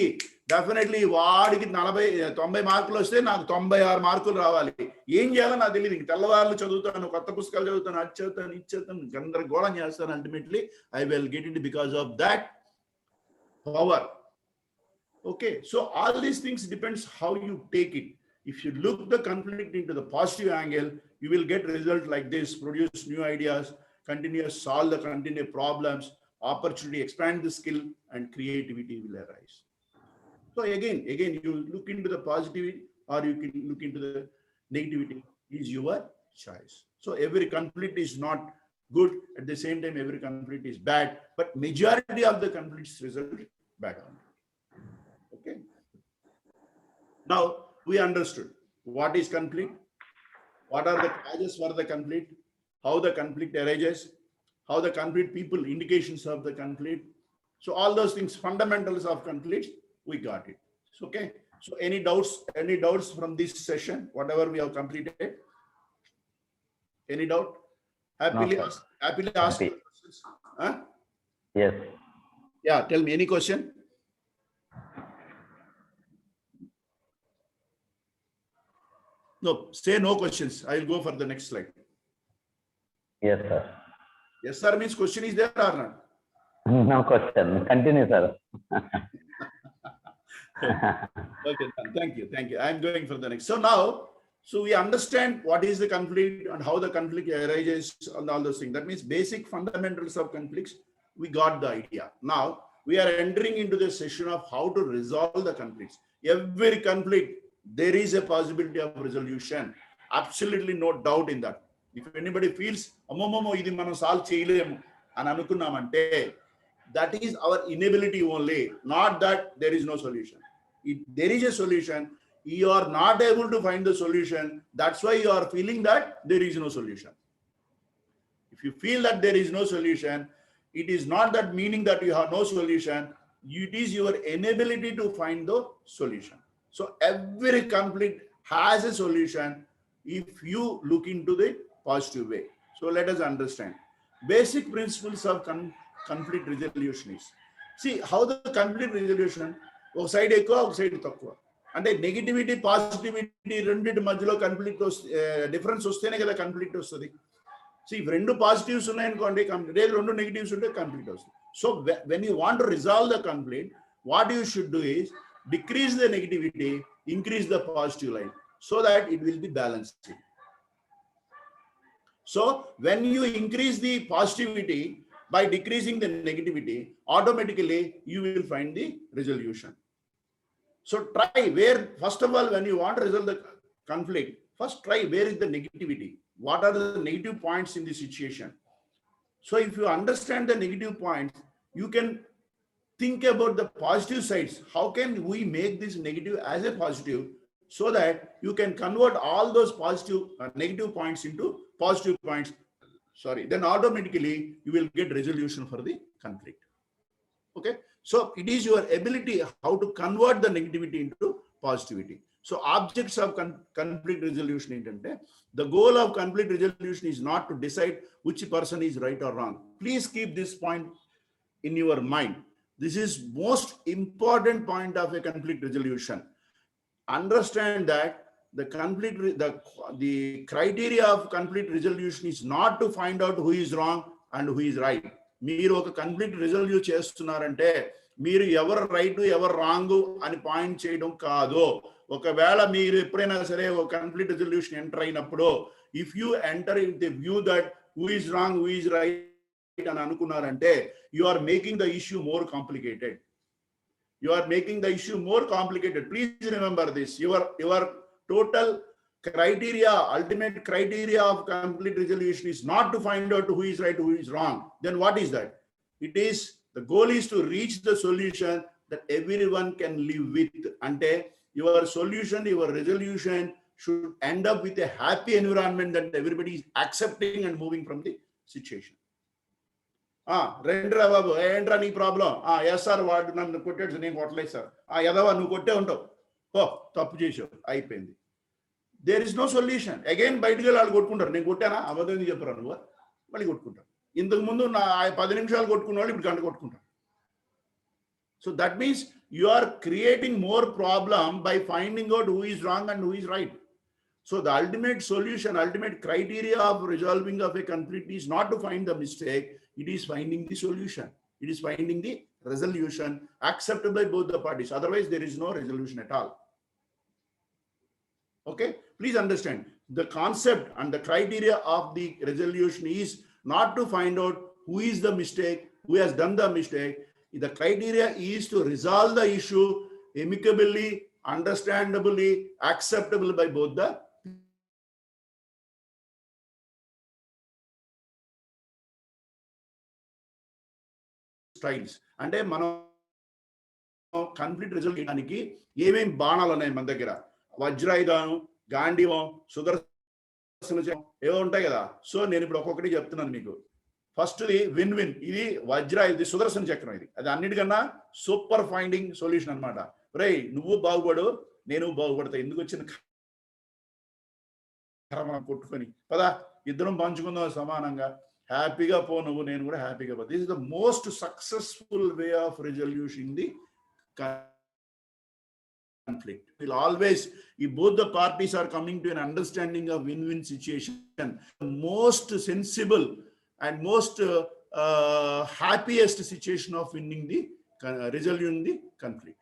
[SPEAKER 1] డెఫినెట్లీ వాడికి 90 మార్కులు వస్తే నాకు 96 మార్కులు రావాలి. ఏం చేయాలో నాకు తెలియదు. ఇంక తెల్లవారులు చదువుతాను, కొత్త పుస్తకాలు చదువుతాను, అది చదువుతాను, ఇది చదువుతాను, గందరగోళం చేస్తాను. Ultimately I will get it because of that power. Okay, so all these things depends how you take it. If you look the conflict into the positive angle, you will get result like this: produce new ideas, continue solve the continued problems, opportunity, expand the skill, and creativity will arise. So again, you look into the positivity or you can look into the negativity, is your choice. So every conflict is not good. At the same time, every conflict is bad, but majority of the conflicts result bad only. Okay. Now we understood what is conflict, what are the causes for the conflict, how the conflict arises, how the conflict people, indications of the conflict. So all those things, fundamentals of conflicts, we got it. So, okay. So any doubts from this session, whatever we have completed? Any doubt? Happily
[SPEAKER 5] sir.
[SPEAKER 1] ask
[SPEAKER 5] Happy.
[SPEAKER 1] questions. Huh?
[SPEAKER 5] Yes.
[SPEAKER 1] Yeah, tell me any question. No, say no questions. I will go for the next slide.
[SPEAKER 5] Yes, sir.
[SPEAKER 1] Yes, sir means question is there or not?
[SPEAKER 5] No question. Continue, sir.
[SPEAKER 1] Okay, thank you. I am going for the next. So now, we understand what is the conflict and how the conflict arises and all those things. That means basic fundamentals of conflicts. We got the idea. Now we are entering into the session of how to resolve the conflicts. Every conflict, there is a possibility of resolution. Absolutely no doubt in that. If anybody feels, idi manam solve cheyalemu ani anukunnamante, that is our inability only, not that there is no solution. If there is a solution, you are not able to find the solution. That's why you are feeling that there is no solution. If you feel that there is no solution, it is not that meaning that you have no solution. It is your inability to find the solution. So every conflict has a solution if you look into the positive way. So let us understand basic principles of conflict resolution is. See how the conflict resolution, ఒక side ఎక్కువ ఒక side తక్కువ, అంటే negativity positivity రెండింటి మధ్యలో conflict difference వస్తేనే కదా conflict వస్తుంది. సో if రెండు పాజిటివ్స్ ఉన్నాయనుకోండి, లేదు రెండు నెగిటివ్స్ ఉంటే conflict వస్తుంది. So when you want to resolve the conflict, what you should do is decrease the negativity, increase the positive line, so that it will be balanced. So when you increase the positivity by decreasing the negativity, automatically you will find the resolution. So try where, first of all, when you want to resolve the conflict, first try where is the negativity. What are the negative points in the situation? So if you understand the negative points, you can think about the positive sides. How can we make this negative as a positive, so that you can convert all those positive negative points into positive points? Then automatically you will get resolution for the conflict. Okay, so it is your ability how to convert the negativity into positivity. So objects of conflict resolution intente, the goal of conflict resolution is not to decide which person is right or wrong. Please keep this point in your mind. This is most important point of a conflict resolution. Understand that the conflict, the criteria of conflict resolution is not to find out who is wrong and who is right. మీరు ఒక conflict resolve చేస్తున్నారంటే మీరు ఎవరు right ఎవరు wrong అని point చేయడం కాదు. ఒకవేళ మీరు ఎప్పుడైనా సరే ఒక conflict resolution ఎంటర్ అయినప్పుడు, if you enter in the view that who is wrong, who is right అని అనుకున్నారంటే, you are making the issue more complicated. You are making the issue more complicated. Please remember this. Your total criteria, ultimate criteria of conflict resolution is not to find out who is right, who is wrong. Then what is that? It is, the goal is to reach the solution that everyone can live with. Ante your solution, your resolution should end up with a happy environment that everybody is accepting and moving from the situation. రెండ్రా బాబు, ఏంట్రా నీ problem? Yes sir, వాడు నన్ను కొట్టాడు, నేను కొట్టలేదు sir. ఎదవా నువ్వు కొట్టే ఉంటావు, తప్పు చేసావు, అయిపోయింది. There is no solution. Again బయటకు వెళ్ళి వాళ్ళు కొట్టుకుంటారు. నేను కొట్టానా, అబద్ధం చెప్పరా నువ్వు, మళ్ళీ కొట్టుకుంటారు. ఇంతకు ముందు 10 నిమిషాలు కొట్టుకున్న వాళ్ళు ఇప్పుడు గంట కొట్టుకుంటారు. So that means you are creating more problem by finding out who is wrong and who is right. So the ultimate solution, ultimate criteria of resolving of a conflict is not to find the mistake, it is finding the solution. It is finding the resolution acceptable by both the parties. Otherwise, there is no resolution at all. Okay, please understand the concept and the criteria of the resolution is not to find out who is the mistake, who has done the mistake. The criteria is to resolve the issue amicably, understandably, acceptable by both the styles. అంటే మనం conflict result చేయడానికి ఏమేమి బాణాలు ఉన్నాయి మన దగ్గర, వజ్రాయుధం, గాంధీవం, సుదర్శన చక్రం ఏవో ఉంటాయి కదా. సో నేను ఇప్పుడు ఒక్కొక్కటి చెప్తున్నాను మీకు. ఫస్ట్ది విన్ విన్, ఇది వజ్రాయుధి సుదర్శన చక్రం. ఇది అది అన్నిటికన్నా సూపర్ ఫైండింగ్ సొల్యూషన్ అనమాట. రే నువ్వు బాగుపడు, నేను బాగుపడతా, ఎందుకు వచ్చిన మనం కొట్టుకొని పదా ఇద్దరం పంచుకుందాం సమానంగా, హ్యాపీగా పో నువ్వు, నేను కూడా హ్యాపీగా పో. This is the most successful way of resolution the conflict. Will always, if both the parties are coming to an understanding of win-win situation, the most sensible and most happiest situation of winning the resolving the conflict.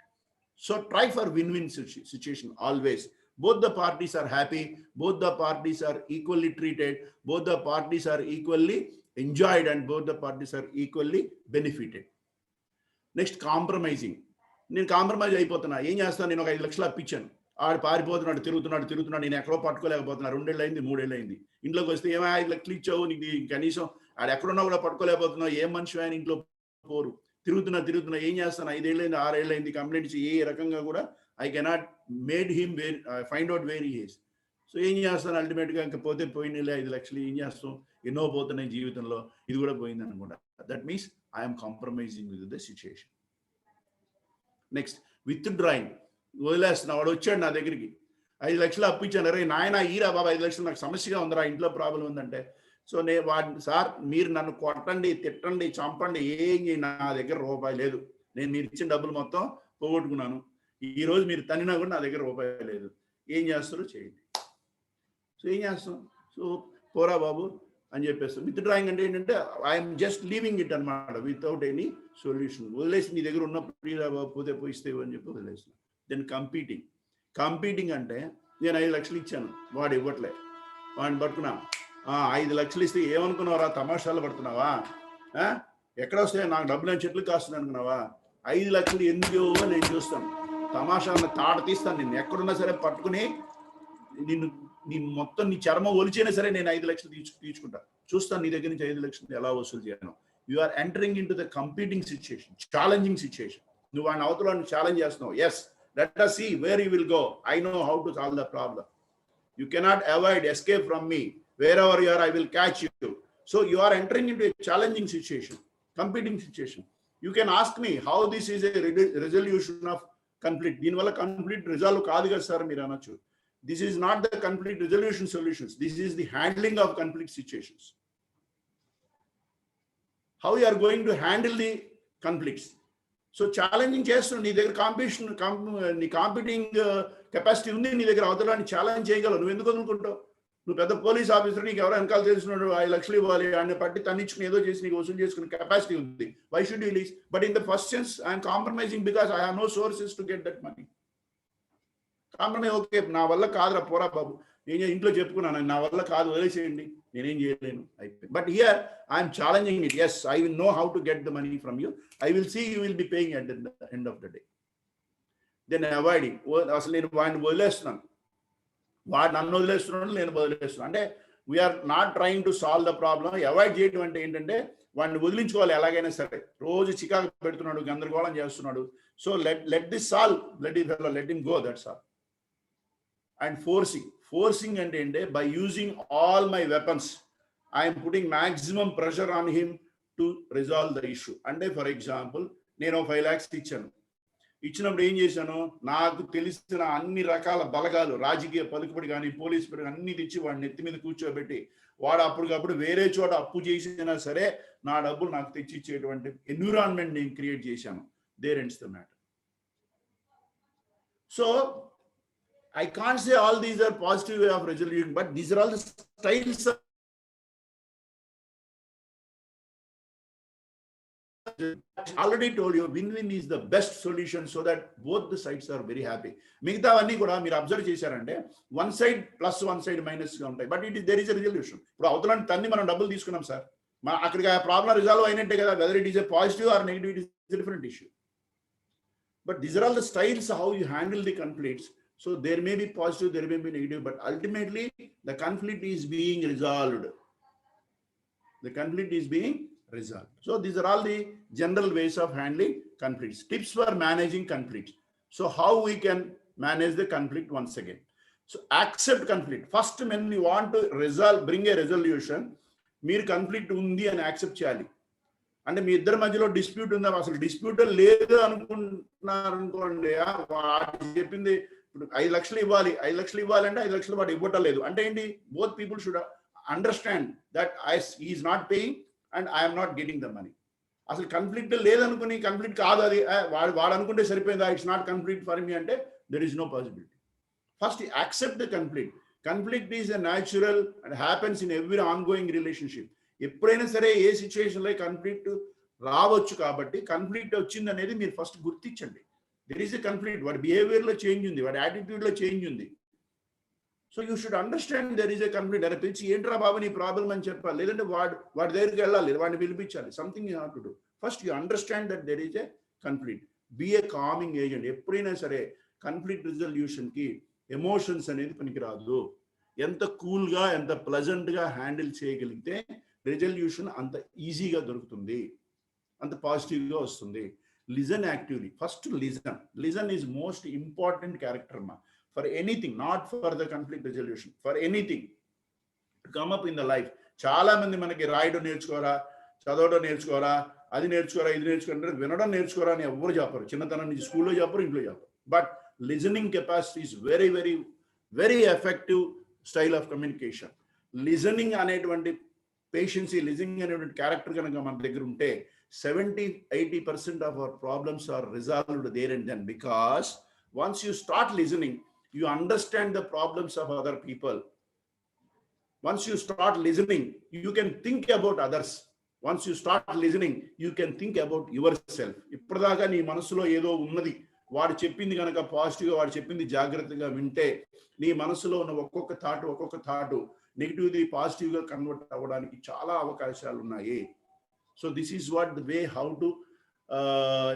[SPEAKER 1] So try for win-win situation always. Both the parties are happy, both the parties are equally treated, both the parties are equally enjoyed, and both the parties are equally benefited. Next, compromising. నేను compromise అయిపోతున్నా, ఏం చేస్తాను, నేను ఒక 5 లక్షలు అప్పించాను, ఆడు పారిపోతున్నాడు, తిరుగుతున్నాడు, నేను ఎక్కడో పట్టుకోలేకపోతున్నా, 2 ఏళ్ళు అయింది, 3 ఏళ్ళు అయింది. ఇంట్లోకి వస్తే ఏమో 5 లక్షలు ఇచ్చావు, నీకు కనీసం ఆడు ఎక్కడున్నా కూడా పట్టుకోలేకపోతున్నావు, ఏం మనిషి ఆయన ఇంట్లో పోరు, తిరుగుతున్నా, ఏం చేస్తాను, 5 ఏళ్ళు అయింది, 6 ఏళ్ళు అయింది, కంప్లైంట్ ఇచ్చి ఏ రకంగా కూడా I cannot made him find out where he is. So ఏం చేస్తాను, అల్టిమేట్గా ఇంకా పోతే పోయిన 5 లక్షలు ఏం చేస్తాం, ఎన్నో పోతున్నాయి జీవితంలో, ఇది కూడా పోయింది అనుకుంటా. That means I'm compromising with the situation. Next, withdrawing, వదిలేస్తున్నా. వాడు వచ్చాడు నా దగ్గరికి, 5 లక్షలు అప్పించాను, అరే నాయన ఈరా బాబా 5 లక్షలు, నాకు సమస్యగా ఉందిరా, ఇంట్లో ప్రాబ్లం ఉందంటే. సో వాడిని, సార్ మీరు నన్ను కొట్టండి, తిట్టండి, చంపండి, ఏం నా దగ్గర రూపాయి లేదు, నేను మీరు ఇచ్చిన డబ్బులు మొత్తం పోగొట్టుకున్నాను, ఈ రోజు మీరు తన్నినా కూడా నా దగ్గర రూపాయి లేదు, ఏం చేస్తారో చేయండి. సో ఏం చేస్తాం, సో పోరా బాబు అని చెప్పేస్తాం. విత్ డ్రాయింగ్ అంటే ఏంటంటే ఐఎమ్ జస్ట్ లీవింగ్ ఇట్ అనమాట, వితౌట్ ఎనీ సొల్యూషన్. వదిలేసి నీ దగ్గర ఉన్నప్పుడు పోతే పోయిస్తేవు అని చెప్పి వదిలేసిన. దెన్ కంపీటింగ్ అంటే నేను 5 లక్షలు ఇచ్చాను, వాడు ఇవ్వట్లే, వాడిని పట్టుకున్నా, 5 లక్షలు ఇస్తే ఏమనుకున్నావా, తమాషాలు పడుతున్నావా, ఎక్కడ వస్తాయి నాకు డబ్బులు, నేను చెట్లు కాస్తుంది అనుకున్నావా, 5 లక్షలు ఎందుకు నేను చూస్తాను, తమాషాలను తాట తీస్తాను, నిన్ను ఎక్కడున్నా సరే పట్టుకుని నీ మొత్తం నీ చర్మం ఒలిచైనా సరే నేను 5 లక్షలు తీసుకుంటా, చూస్తాను నీ దగ్గర నుంచి 5 లక్షలు ఎలా వసూలు చేయను. You are entering in to the competing situation, challenging situation. నువ్వు వాడిని అవతల ఛాలెంజ్ చేస్తున్నావు. Yes, let us see where you will go. I know how to solve the problem. You cannot avoid, escape from me. Wherever you are, I will catch you. So you are entering into a challenging situation, competing situation. You can ask me how this is a resolution of conflict. దీనివల్ల conflict resolve కాదు కదా sir మీరు అనొచ్చు. This is not the conflict resolution solutions. This is the handling of conflict situations. How you are going to handle the conflicts. So challenging చేస్తున్నావు, నీ దగ్గర నీ competing capacity ఉంది, నీ దగ్గర అవతలాన్ని ఛాలెంజ్ చేయగలవు, నువ్వు ఎందుకు వదులుకుంటావు? నువ్వు పెద్ద పోలీస్ ఆఫీసర్, నీకు ఎవరో వెనకాల తెలిసినాడు, 5 లక్షలు ఇవ్వాలి, ఆయన పట్టి తన్నించుకుని ఏదో చేసి నీకు వసూలు చేసుకునే కెపాసిటీ ఉంది. Why should you release? But in the first sense, I am compromising because I have no sources to get that money. Compromise, okay నా వల్ల కాదురా పోరా బాబు, నేను ఇంట్లో చెప్పుకున్నాను, నా వల్ల కాదు, వదిలేసేయండి, నేనేం చేయలేను, అయిపోయింది. But here I'm challenging it. Yes, I will know how to get the money from you, I will see you will be paying at the end of the day. Then avoiding, అసలు నేను వాడిని వదిలేస్తున్నాను, వాడు నన్ను వదిలేస్తున్నాడు, నేను వదిలేస్తున్నాను. అంటే we're not trying to solve the problem. Avoid చేయడం అంటే ఏంటంటే వాడిని వదిలించుకోవాలి ఎలాగైనా సరే, రోజు చికాకు పెడుతున్నాడు, గందరగోళం చేస్తున్నాడు. So let this solve, let him go, that's all. And forcing అంటే ఏంటే by using all my weapons I'm putting maximum pressure on him to resolve the issue. అంటే ఫర్ ఎగ్జాంపుల్ నేను 5 lakhs ఇచ్చాను, ఇచ్చినప్పుడు ఏం చేశాను, నాకు తెలిసిన అన్ని రకాల బలగాలు, రాజకీయ పలుకుబడి కానీ పోలీస్ పడి అన్ని తెచ్చి వాడిని నెత్తి మీద కూర్చోబెట్టి, వాడు అప్పటికప్పుడు వేరే చోట అప్పు చేసినా సరే నా డబ్బులు నాకు తెచ్చి ఇచ్చేటువంటి ఎన్విరాన్మెంట్ నేను క్రియేట్ చేశాను. There ends the matter. So I can't say all these are positive way of resolution, but these are all the styles already told you win-win is the best solution so that both the sides are very happy. మిగతావన్నీ కూడా మీరు observe చేశారంటే one side plus one side minus గా ఉంటాయి. But there is a resolution. ఇప్పుడు అవతలని తన్ని మనం డబ్బులు తీసుకున్నాం సార్, అక్కడికి ఆ ప్రాబ్లం రిజాల్వ్ అయినట్టే కదా. Weather it is a positive or negative, it is different issue. But these are all the styles how you handle the conflicts. So there may be positive, there may be negative, but ultimately the conflict is being resolved. The conflict is being resolved. So these are all the general ways of handling conflicts. Tips for managing conflicts. So how we can manage the conflict once again. So accept conflict. First, when you want to resolve, bring a resolution, meer conflict undi and accept cheyali. అంటే మీ ఇద్దరి మధ్యలో dispute ఉందా, అసలు dispute లేదు అనుకుంటున్నారు అనుకోండి, వాడు చెప్పింది ఇప్పుడు 5 లక్షలు ఇవ్వాలి, 5 లక్షలు ఇవ్వాలంటే 5 లక్షలు వాడు ఇవ్వటం లేదు అంటే ఏంటి? Both people should understand that is not paying and I'm not getting the money. అసలు కన్ఫ్లిక్ట్ లేదనుకుని కన్ఫ్లిక్ట్ కాదు అది, వాడు అనుకుంటే సరిపోయిందా, it's not conflict for me అంటే there is no possibility. First accept the conflict. Conflict is a natural and happens in every ongoing relationship. ఎప్పుడైనా సరే ఏ సిచ్యువేషన్లో కన్ఫ్లిక్ట్ రావచ్చు. కాబట్టి కన్ఫ్లిక్ట్ వచ్చింది అనేది మీరు ఫస్ట్ గుర్తించండి. There is a conflict. వాడి బిహేవియర్లో చేంజ్ ఉంది, వాడి యాటిట్యూడ్లో చేంజ్ ఉంది. So you should understand there is a conflict. అని పిలిచి ఏంట్రా బాబు నీ ప్రాబ్లం అని చెప్పాలి, లేదంటే వాడి దగ్గరికి వెళ్ళాలి, వాడిని పిలిపించాలి. Something you have to do. First you understand that there is a conflict. Be a calming agent. ఎప్పుడైనా సరే కన్ఫ్లిక్ట్ రిజల్యూషన్కి ఎమోషన్స్ అనేది పనికిరాదు. ఎంత కూల్గా ఎంత ప్లజెంట్గా హ్యాండిల్ చేయగలిగితే రిజల్యూషన్ అంత ఈజీగా దొరుకుతుంది, అంత పాజిటివ్గా వస్తుంది. Listen actively. First listen is most important character మా for anything, not for the conflict resolution, for anything come up in the life. చాలా మంది మనకి రాయడం నేర్చుకోరా, చదవడం నేర్చుకోరా, అది నేర్చుకోరా, ఇది నేర్చుకోరా, వినడం నేర్చుకోరా అని ఎవరు చెప్పరు. చిన్నతనం నుంచి స్కూల్లో చెప్పరు, ఇంట్లో చెప్పరు. But listening capacity is very very very effective style of communication. Listening అనేటువంటి పేషెన్సీ, లిజనింగ్ అనేటువంటి క్యారెక్టర్ కనుక మన దగ్గర ఉంటే 70-80% of our problems are resolved there and then, because once you start listening, you understand the problems of other people. Once you start listening, you can think about others. Once you start listening, you can think about yourself. ఇప్పటిదాకా నీ మనసులో ఏదో ఉన్నది, వాడు చెప్పింది కనుక పాజిటివ్గా, వాడు చెప్పింది జాగ్రత్తగా వింటే నీ మనసులో ఉన్న ఒక్కొక్క థాటు నెగిటివ్ది పాజిటివ్గా కన్వర్ట్ అవ్వడానికి చాలా అవకాశాలు ఉన్నాయి. So this is what the way how to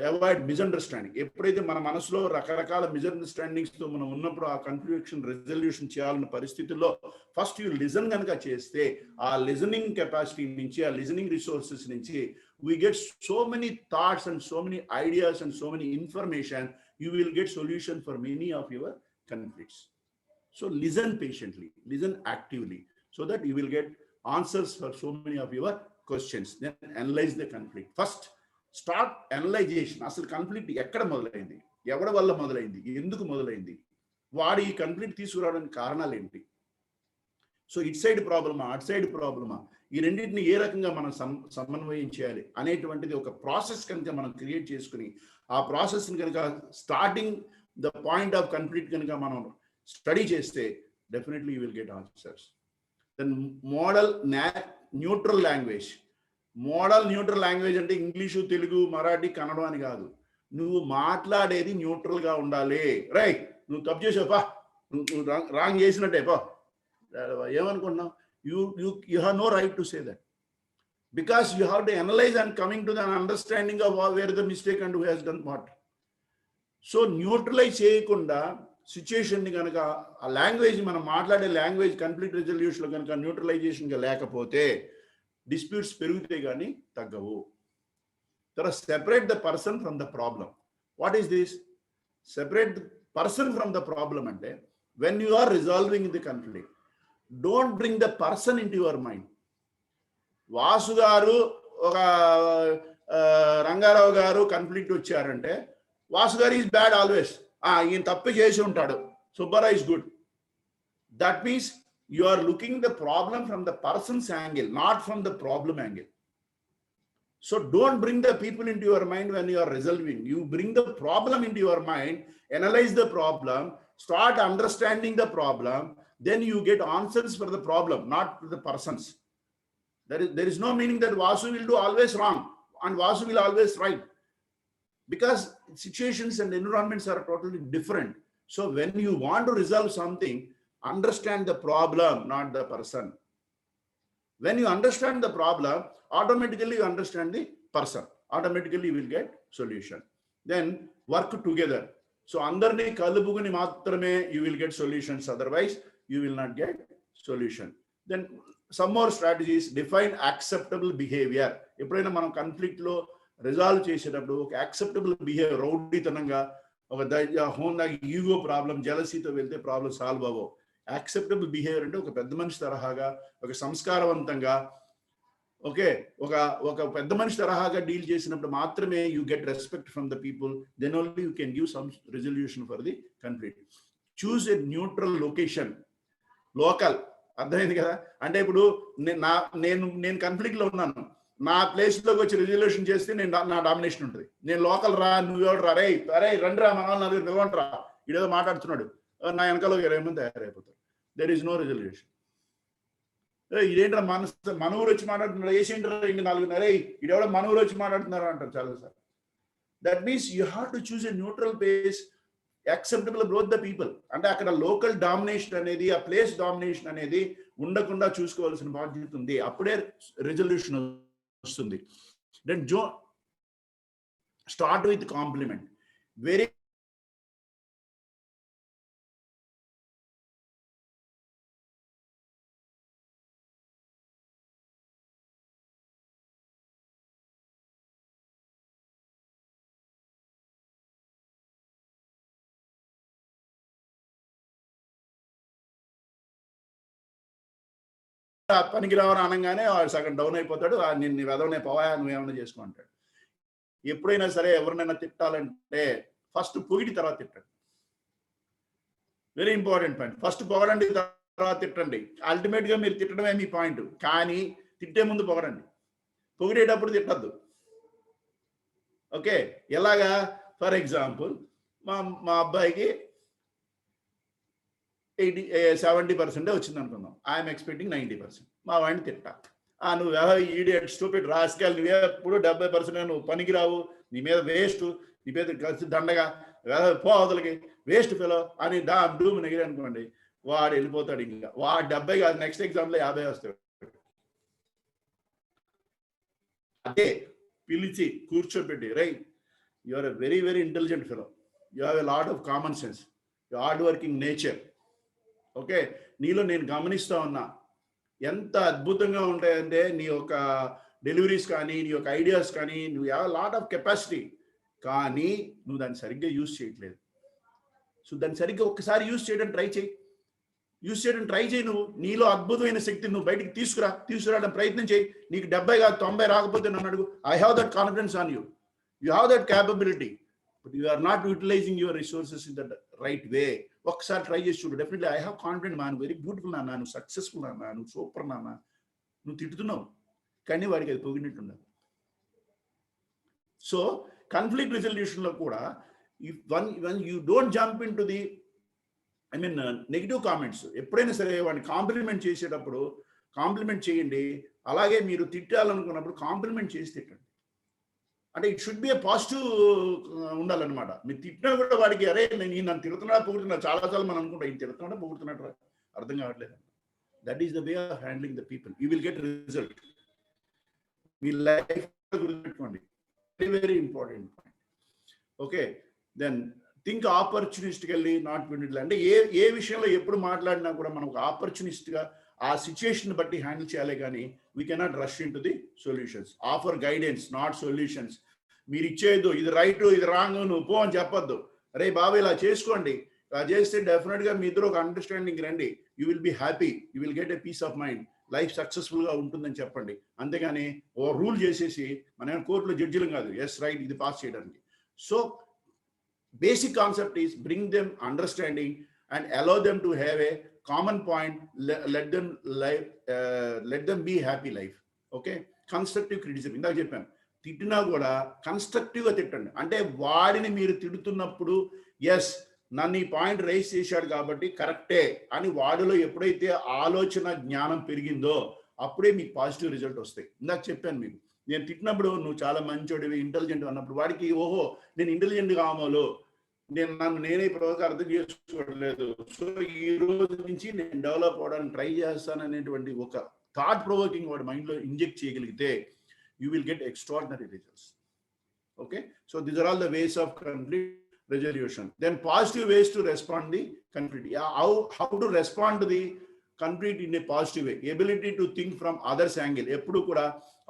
[SPEAKER 1] avoid misunderstanding. ఎప్పుడైతే మన మనసులో రకరకాల మిస్అండర్స్టాండింగ్స్తో మనం ఉన్నప్పుడు ఆ కన్ఫ్లిక్షన్ రెజల్యూషన్ చేయాలన్న పరిస్థితుల్లో ఫస్ట్ యూ లిజన్ కనుక చేస్తే, ఆ లిజనింగ్ కెపాసిటీ నుంచి, ఆ లిజనింగ్ రిసోర్సెస్ నుంచి we get so many thoughts and so many ideas and so many information, you will get solution for many of your conflicts. So listen patiently, listen actively, so that you will get answers for so many of your questions. Then analyze the conflict. First start analyzation. అసలు conflict ఎక్కడ మొదలైంది, ఎవరి వల్ల మొదలైంది, ఎందుకు మొదలైంది, వాడు ఈ కాన్ఫ్లిక్ట్ తీసుకురావడానికి కారణాలు ఏంటి. సో ఇట్ సైడ్ ప్రాబ్లమా, అట్ సైడ్ ప్రాబ్లమా, ఈ రెండింటిని ఏ రకంగా మనం సమన్వయం చేయాలి అనేటువంటిది ఒక ప్రాసెస్ కనుక మనం క్రియేట్ చేసుకుని, ఆ ప్రాసెస్ని కనుక starting the point of conflict కనుక మనం స్టడీ చేస్తే definitely you will get answers. Then model neutral language. Model neutral language అంటే ఇంగ్లీషు, తెలుగు, మరాఠీ, కన్నడం అని కాదు. నువ్వు మాట్లాడేది న్యూట్రల్గా ఉండాలి. రైట్, నువ్వు తప్పు చేసావు పా, నువ్వు రాంగ్ చేసినట్టే పా, ఏమనుకుంటున్నావు, you have no right to say that, because you have to analyze and coming to the understanding of where the mistake and who has done what. So neutralize చేయకుండా సిచ్యుయేషన్ ని కనుక ఆ లాంగ్వేజ్, మనం మాట్లాడే language conflict resolution లో కనుక neutralisation గా లేకపోతే డిస్ప్యూట్స్ పెరుగుతాయి కానీ తగ్గవు. తర్వాత separate the person from the problem. What is this separate the person from the problem అంటే, when you are resolving the conflict, don't bring the person into your mind. Vasu గారు ఒక రంగారావు గారు కాన్ఫ్లిక్ట్ వచ్చారంటే, వాసు గారు ఈజ్ బ్యాడ్ ఆల్వేస్, ఈయన తప్పు చేసి ఉంటాడు, Subbarao is good. That means you are looking the problem from the person's angle, not from the problem angle. So don't bring the people into your mind when you are resolving. You bring the problem into your mind, analyze the problem, start understanding the problem, then you get answers for the problem, not for the persons. There is no meaning that Vasu will do always wrong. and Vasu will always write, because situations and environments are totally different. So when you want to resolve something, understand the problem, not the person. When you understand the problem, automatically you understand the person. Automatically you will get solution. Then work together. So andarni kalupuguni maatrame you will get solutions. Otherwise, you will not get solution. Then some more strategies. Define acceptable behavior. ఎప్పుడైనా మనం conflict లో resolve చేసేటప్పుడు ఒక acceptable behaviour, రౌడీతనంగా ఒక హోందాగా ego problem, జలసీతో వెళ్తే problem solve అవ్వవు. Acceptable behaviour అంటే ఒక పెద్ద మనిషి తరహాగా, ఒక సంస్కారవంతంగా, ఓకే, ఒక పెద్ద మనిషి తరహాగా డీల్ చేసినప్పుడు మాత్రమే you get respect from the people. Then only you can give some resolution for the conflict. Choose a neutral location, local. అర్థమైంది కదా? అంటే ఇప్పుడు నేను కాన్ఫ్లిక్ట్ లో ఉన్నాను, నా ప్లేస్ లోకి వచ్చి రిజల్యూషన్ చేస్తే నా డామినేషన్ ఉంటుంది. నేను లోకల్ రా, నువ్వెవడు రా, అరే రండి రా, మన వాళ్ళు నలుగురు నిలవంటరా, ఇదేదో మాట్లాడుతున్నాడు, నా వెనకాల 20 మంది తయారైపోతారు. There is no resolution. ఇదేంట్రా మన ఊరు వచ్చి మాట్లాడుతున్నాడు, వేసేంట్రా ఇంక నలుగురు, అరే ఇదేవడ మన ఊరు వచ్చి మాట్లాడుతున్నారు అంటారు చాలాసార్లు. That means you have to choose a neutral place, acceptable both the people. అంటే అక్కడ లోకల్ డామినేషన్ అనేది, ఆ ప్లేస్ డామినేషన్ అనేది ఉండకుండా చూసుకోవాల్సిన బాధ్యత ఉంది. అప్పుడే రిజల్యూషన్ వస్తుంది. Then start with compliment. Very పనికి రావని అనగానే వాడు సగం డౌన్ అయిపోతాడు. నిన్ను వెదవనే పోవా, నువ్వేమన్నా చేసుకో అంటాడు. ఎప్పుడైనా సరే ఎవరినైనా తిట్టాలంటే ఫస్ట్ పొగిడి తర్వాత తిట్టండి. Very important point. ఫస్ట్ పొగడండి, తర్వాత తిట్టండి. అల్టిమేట్ గా మీరు తిట్టడమే మీ పాయింట్, కానీ తిట్టే ముందు పొగడండి. పొగిడేటప్పుడు తిట్టద్దు. ఓకే, ఎలాగా? ఫర్ ఎగ్జాంపుల్, మా అబ్బాయికి 70% వచ్చింది అనుకుందాం. I'm expecting 90%. మా వాడిని తిట్టా, నువ్వు ఈడియట్ స్టూపిడ్ రాస్కెల్, నువ్వే ఎప్పుడు 70% నువ్వు పనికి రావు, నీ మీద వేస్ట్, నీ మీద దండగా పో అవతలకి, వేస్ట్ ఫెలో అని డూమ్ నెగిరి అనుకోండి, వాడు వెళ్ళిపోతాడు. ఇంకా వాడు 70 కాదు, నెక్స్ట్ ఎగ్జామ్లో 50 వస్తాడు. అదే పిలిచి కూర్చోబెట్టి, right, you are a very very intelligent fellow, you have a lot of common sense, you hard working nature. Okay, నీలో నేను గమనిస్తా ఉన్నా ఎంత అద్భుతంగా ఉంటాయంటే నీ యొక్క డెలివరీస్ కానీ, నీ యొక్క ఐడియాస్ కానీ, నువ్వు హ్యావ్ లాట్ ఆఫ్ కెపాసిటీ, కానీ నువ్వు దాన్ని సరిగ్గా యూజ్ చేయట్లేదు. సో దాన్ని సరిగ్గా ఒక్కసారి యూజ్ చేయడం ట్రై చేయి. నువ్వు నీలో అద్భుతమైన శక్తిని నువ్వు బయటికి తీసుకురావడం ప్రయత్నం చేయి. నీకు 70 కాదు 90 రాకపోతే నన్ను అడుగు. I have that confidence on you, you have that capability, but you are not utilizing your resources in that right way. ఒక్కసారి ట్రై చేసి చూడు. డెఫినెట్లీ ఐ హ్యావ్ కాన్ఫిడెంట్ నాన్న, వెరీ బ్యూటిఫుల్ నాన్న, నువ్వు సక్సెస్ఫుల్ నాన్న, నువ్వు సూపర్ నాన్న, నువ్వు తిట్టుతున్నావు, కానీ వాడికి అది పొగినట్టుండదు. సో కాన్ఫ్లిక్ట్ రిజల్యూషన్ లో కూడా one you don't jump in to the negative comments. ఎప్పుడైనా సరే వాడిని కాంప్లిమెంట్ చేసేటప్పుడు కాంప్లిమెంట్ చేయండి. అలాగే మీరు తిట్టాలనుకున్నప్పుడు కాంప్లిమెంట్ చేసి తిట్టండి. అంటే it should be A positive ఉండాలన్నమాట. మీరు తిట్టినా కూడా వాడికి, అరే నేను నన్ను పొగుడుతున్నా, చాలాసార్లు మనం అనుకుంటా, ఈయన తిడుతున్నాడా పొగుడుతున్నట్టు అర్థం కావట్లేదు. That is the way of handling the people. You will get result. మీ లైఫ్ గుర్తుపెట్టుకోండి, very very important point. Okay, then think opportunistically, not windedly. అంటే ఏ విషయంలో ఎప్పుడు మాట్లాడినా కూడా మనం ఒక ఆపర్చునిస్ట్గా ఆ సిచ్యుయేషన్ బట్టి హ్యాండిల్ చేయాలి, కానీ we cannot rush in to the solutions. Offer guidance, not solutions. మీరు ఇచ్చేది ఇది రైట్, ఇది రాంగ్, నువ్వు పో అని చెప్పొద్దు. అరే బాబు ఇలా చేసుకోండి, ఇలా చేస్తే డెఫినెట్గా మీ ఇద్దరు ఒక అండర్స్టాండింగ్ రండి, you will be happy, you will get a peace of mind, life సక్సెస్ఫుల్గా ఉంటుందని చెప్పండి. అంతేగాని ఓ రూల్ చేసేసి మనం కోర్టులో జడ్జిలం కాదు, ఎస్ రైట్ ఇది పాస్ చేయడానికి. So basic concept is bring them understanding and allow them to have a common point, let them be happy life. Okay, constructive criticism. ఇందాక చెప్పాను, తిట్టినా కూడా కన్స్ట్రక్టివ్ గా తిట్టండి. అంటే వాడిని మీరు తిడుతున్నప్పుడు ఎస్ నన్ను ఈ పాయింట్ రైజ్ చేశాడు కాబట్టి కరెక్టే అని వాడిలో ఎప్పుడైతే ఆలోచన జ్ఞానం పెరిగిందో అప్పుడే మీకు పాజిటివ్ రిజల్ట్ వస్తాయి. ఇందాక చెప్పాను మీకు, నేను తిట్టినప్పుడు నువ్వు చాలా మంచోడివి, ఇంటెలిజెంట్ అన్నప్పుడు వాడికి ఓహో నేను ఇంటెలిజెంట్ కావాలో, నేనే ఇప్పటివరకు అర్థం చేసుకోవట్లేదు, సో ఈ రోజు నుంచి నేను డెవలప్ అవడానికి ట్రై చేస్తాను అనేటువంటి ఒక థాట్ ప్రొవోకింగ్ వాడి మైండ్లో ఇంజెక్ట్ చేయగలిగితే you will get extraordinary results. Okay, so these are all the ways of conflict resolution. Then positive ways to respond the conflict. Yeah, how to respond to the conflict in a positive way. Ability to think from others angle. ఎప్పుడు కూడా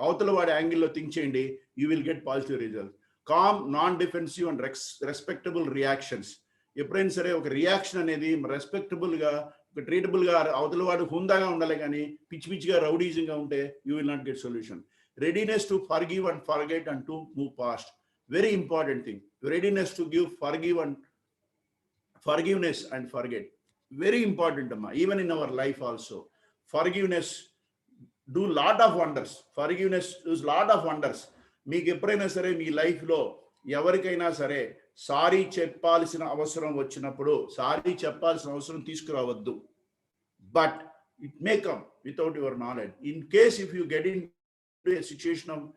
[SPEAKER 1] అవతల వాడి యాంగిల్లో think చేయండి, you will get positive result. Calm, non defensive and respectable reactions. ఎప్పుడైనా సరే ఒక reaction అనేది రెస్పెక్టబుల్ గా, ఒక ట్రీటబుల్ గా, అవతల వాడు హుందాగా ఉండాలి, కానీ పిచ్చి పిచ్చిగా రౌడీజింగ్ గా ఉంటే you will not get solution. Readiness to forgive and forget and to move past. Very important thing. Readiness to give, forgiveness and forget. Very important, Amma. Even in our life also. Forgiveness do lot of wonders. Forgiveness does lot of wonders. మీకు ఎప్పుడైనా సరే మీ లైఫ్లో ఎవరికైనా సరే sorry చెప్పాల్సిన అవసరం వచ్చినప్పుడు sorry చెప్పాల్సిన అవసరం తీసుకురావద్దు. But it may come without your knowledge. In case if you get into a situation of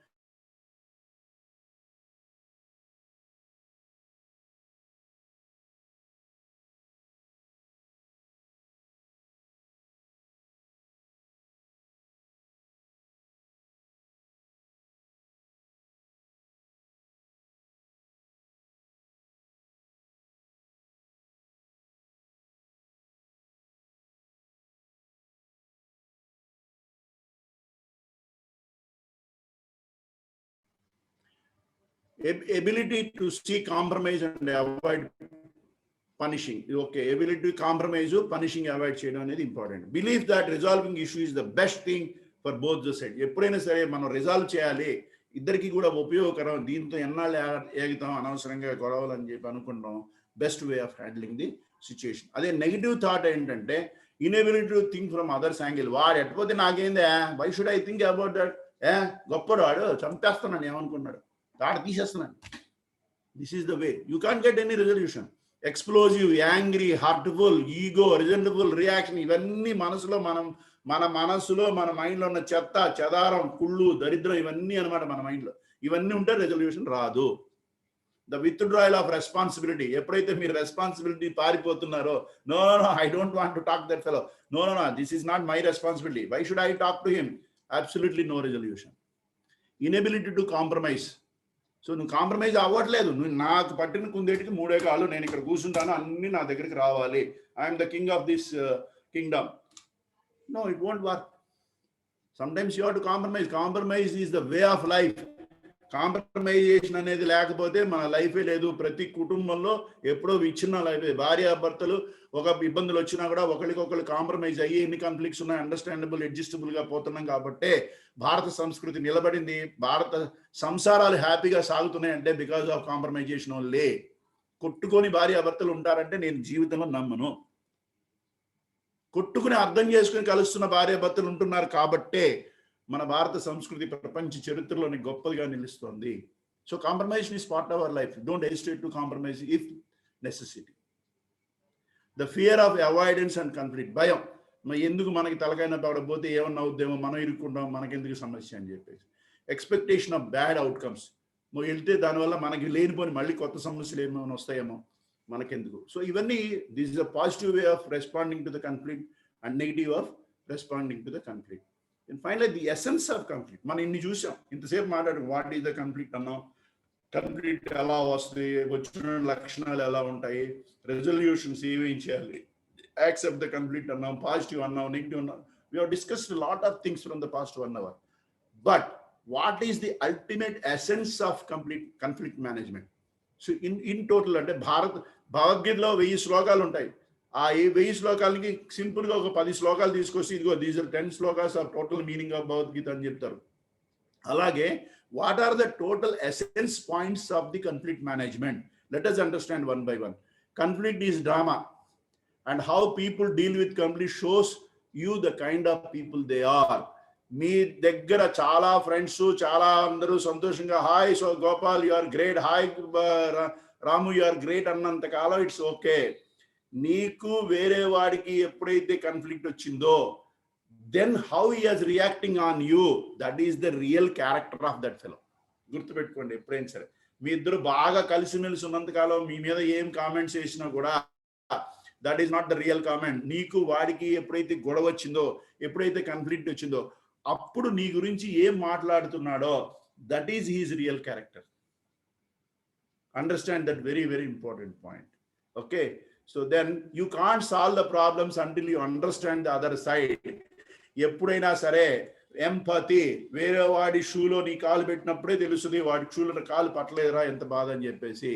[SPEAKER 1] ability to see compromise and avoid punishing. Okay, ability to compromise, punishing, avoid చేయడం అనేది important. Believe that resolving issue is the best thing for both the side. ఎప్పుడైనా సరే మనం resolve చేయాలి, ఇద్దరికి కూడా ఉపయోగకరం, దీంతో ఎన్నాళ్ళు ఏగుతాం అనవసరంగా గొడవలు అని చెప్పి అనుకుంటాం. Best way of handling the situation. అదే నెగిటివ్ థాట్ ఏంటంటే inability to think from others angle. వాడు ఎట్టపోతే నాకేందే, why should I think about that, గొప్పడు వాడు, చంపేస్తున్నాను ఏమనుకున్నాడు, తాడు తీసేస్తున్నాను. This is the way. You can't get any resolution. Explosive, angry, hurtful, ego, resentable reaction, ఇవన్నీ మనసులో మన మనసులో మన మైండ్లో ఉన్న చెత్త చెదారం, కుళ్ళు, దరిద్రం, ఇవన్నీ అనమాట మన మైండ్లో. ఇవన్నీ ఉంటే రెజల్యూషన్ రాదు. The withdrawal of responsibility. ఎప్పుడైతే మీరు రెస్పాన్సిబిలిటీ పారిపోతున్నారో, no I don't want to talk that fellow, no this is not my responsibility, why should I talk to him, absolutely no resolution. Inability to compromise. So నువ్వు compromise అవ్వట్లేదు. నువ్వు నాకు పట్టిన కుందేటికి మూడే కాళ్ళు, నేను ఇక్కడ కూర్చుంటాను, అన్ని నా దగ్గరికి రావాలి, I'm the king of this kingdom. No, it won't work. Sometimes you have to compromise. Compromise is the way of life. Compromisation అనేది లేకపోతే మన లైఫే లేదు. ప్రతి కుటుంబంలో ఎప్పుడో విచ్ఛిన్న లైఫ్. భార్యాభర్తలు ఒక ఇబ్బందులు వచ్చినా కూడా ఒకరికొకరు కాంప్రమైజ్ అయ్యి ఎన్ని కాన్ఫ్లిక్ట్స్ ఉన్నాయి, అండర్స్టాండబుల్, అడ్జస్టబుల్ గా పోతున్నాం. కాబట్టి భారత సంస్కృతి నిలబడింది, భారత సంసారాలు హ్యాపీగా సాగుతున్నాయి అంటే బికాస్ ఆఫ్ కాంప్రమైజేషన్ ఓన్లీ. కొట్టుకొని భార్యాభర్తలు ఉంటారంటే నేను జీవితంలో నమ్మను. కొట్టుకుని అర్థం చేసుకుని కలుస్తున్న భార్యాభర్తలు ఉంటున్నారు కాబట్టే మన భారత సంస్కృతి ప్రపంచ చరిత్రలోని గొప్పగా నిలుస్తోంది. So compromisation is part of our life. Don't hesitate to compromise if necessity. The fear of avoidance and conflict. భయం. ఎందుకు మనకి తలకైనా పడకపోతే ఏమన్నా అవుద్దేమో, మనం ఇరుక్కుంటాం, మనకెందుకు సమస్య అని చెప్పేసి. Expectation of bad outcomes. వెళ్తే దానివల్ల మనకి లేనిపోని మళ్ళీ కొత్త సమస్యలు ఏమైనా వస్తాయేమో, మనకెందుకు. సో ఇవన్నీ, this is a positive way of responding to the conflict and negative of responding to the conflict. And finally, the essence of conflict. మనం ఇన్ని చూసాం, ఇంతసేపు మాట్లాడు, వాట్ ఈస్ ద కాన్ఫ్లిక్ట్ అన్నాం, కాన్ఫ్లిక్ట్ ఎలా వస్తుంది, వచ్చిన లక్షణాలు ఎలా ఉంటాయి, రెజల్యూషన్స్ ఏమేం చేయాలి, యాక్సెప్ట్ ద కాన్ఫ్లిక్ట్ అన్నాం, పాజిటివ్ అన్నాం, నెగిటివ్ అన్నాం. We have discussed a lot of things from the past 1 hour. But what is the ultimate essence of conflict management? So in total, అంటే భగవద్గీతలో 1000 శ్లోకాలు ఉంటాయి. ఆ 1000 శ్లోకాలకి సింపుల్ గా ఒక 10 శ్లోకాలు తీసుకొచ్చి, ఇదిగో these are 10 shlokas of total meaning of Bhagavad Gita అని చెప్తారు. అలాగే what are the total essence points of the conflict management? Let us understand one by one. Conflict is drama and how people deal with conflict shows you the kind of people they are. మీ దగ్గర చాలా friends, చాలా అందరూ సంతోషంగా hi so Gopal you are great, hi Ramu you are great అన్నంత కాలం it's okay. నీకు వేరే వాడికి ఎప్పుడైతే కాన్ఫ్లిక్ట్ వచ్చిందో, then how he is reacting on you, that is the real character of that fellow. గుర్తుపెట్టుకోండి ఎప్పుడైనా సరే, మీ ఇద్దరు బాగా కలిసిమెలిసి ఉన్నంతకాలం మీ మీద ఏం కామెంట్స్ చేసినా కూడా that is not the real comment. నీకు వాడికి ఎప్పుడైతే గొడవ వచ్చిందో, ఎప్పుడైతే కాన్ఫ్లిక్ట్ వచ్చిందో, అప్పుడు నీ గురించి ఏం మాట్లాడుతున్నాడో that is his real character. Understand that very very important point. Okay, so then you can't solve the problems until you understand the other side. ఎప్పుడైనా సరే ఎంపతి, వేరే వాడి షూలో నీ కాలు పెట్టినప్పుడే తెలుస్తుంది వాడి షూలో కాలు పట్టలేదురా ఎంత బాధ అని చెప్పేసి.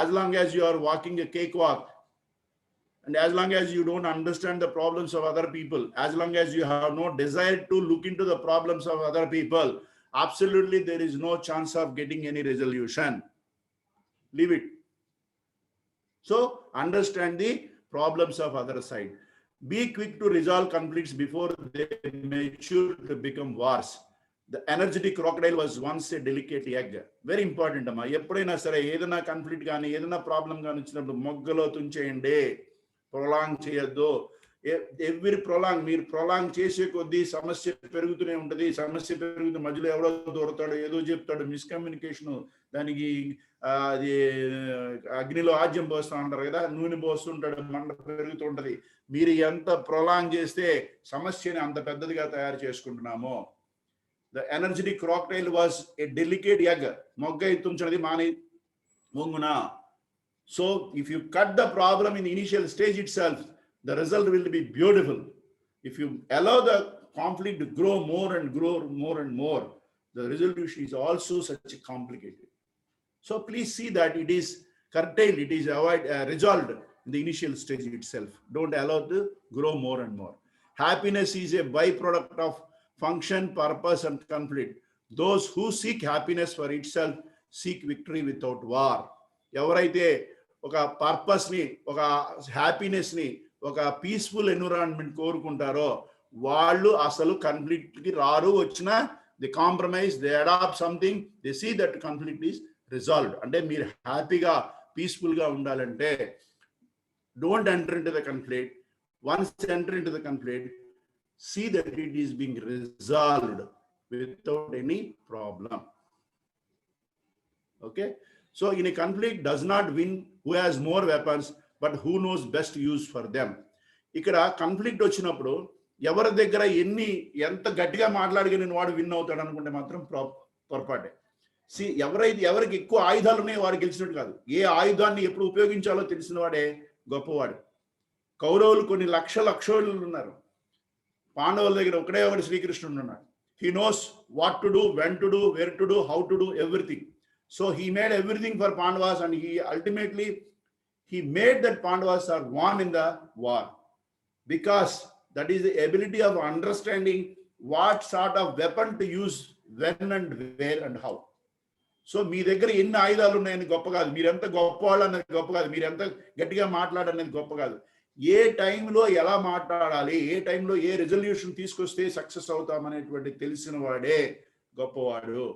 [SPEAKER 1] As long as you are walking a cake walk, and as long as you don't understand the problems of other people, as long as you have no desire to look into the problems of other people, absolutely there is no chance of getting any resolution. Leave it. So understand the problems of other side. Be quick to resolve conflicts before they mature to become wars. The energetic crocodile was once a delicate egg. Very important amma. ఎప్పుడైనా సరే ఏదైనా conflict కానీ ఏదైనా problem కానీ వచ్చినప్పుడు మొగ్గలో తుంచేయండి, prolong చేయొద్దు. Every prolong, మీరు prolong చేసే కొద్దీ సమస్య పెరుగుతూనే ఉంటుంది. సమస్య పెరుగుతూ మధ్యలో ఎవడో దొరుకుతాడు, ఏదో చెప్తాడు, మిస్కమ్యూనికేషన్, దానికి అది అగ్నిలో ఆజ్యం పోస్తూ ఉంటారు కదా, నూనె పోస్తుంటాడు, మంట పెరుగుతుంటది. మీరు ఎంత ప్రొలాంగ్ చేస్తే సమస్యని అంత పెద్దదిగా తయారు చేసుకుంటున్నామో. The energetic crocodile was a delicate egg. మొగ్గ ఎత్తుంచినది మాని మొంగున. So if you cut the problem in the initial stage itself, the result will be beautiful. If you allow the conflict to grow more and grow more and more, the resolution is also such complicated. So please see that it is curtailed, it is resolved in the initial stage itself. Don't allow it to grow more and more. Happiness is a byproduct of function, purpose, and conflict. Those who seek happiness for itself seek victory without war. ఎవరైతే ఒక purpose ని, ఒక happiness ని, ఒక peaceful environment కోరుకుంటారో వాళ్ళు అసలు conflict కి రారు. వచ్చినా the compromise, they adapt something, they see that conflict is resolved. అంటే మీరు హ్యాపీగా పీస్ఫుల్ గా ఉండాలంటే don't enter in to the conflict. Once enter in to the conflict, see that it is being resolved without any problem. Okay, so in a conflict does not win who has more weapons, but who knows best use for them. ఇక్కడ conflict వచ్చినప్పుడు ఎవరి దగ్గర ఎంత గట్టిగా మాట్లాడగలిగిన వాడు win అవుతాడు అనుకుంటే మాత్రం పొరపాటే. ఎవరికి ఎక్కువ ఆయుధాలు ఉన్నాయో వాడు గెలిచినట్టు కాదు. ఏ ఆయుధాన్ని ఎప్పుడు ఉపయోగించాలో తెలిసిన వాడే గొప్పవాడు. కౌరవులు కొన్ని లక్షలు ఉన్నారు. పాండవుల దగ్గర ఒకడే ఒకటి శ్రీకృష్ణుడు ఉన్నాడు. He knows what to do, when to do, where to do, how to do, everything. So he made everything for Pandavas, and he ultimately made that Pandavas are won in the war, because that is the ability of understanding what sort of weapon to use, when and where and how. So మీ దగ్గర ఎన్ని ఆయుధాలు ఉన్నాయని గొప్ప కాదు, మీరెంత గొప్పవాళ్ళు అనేది గొప్ప కాదు, మీరెంత గట్టిగా మాట్లాడనేది గొప్ప కాదు. ఏ టైంలో ఎలా మాట్లాడాలి, ఏ టైంలో ఏ రెజల్యూషన్ తీసుకొస్తే సక్సెస్ అవుతామనేటువంటి తెలిసిన వాడే గొప్పవాడు.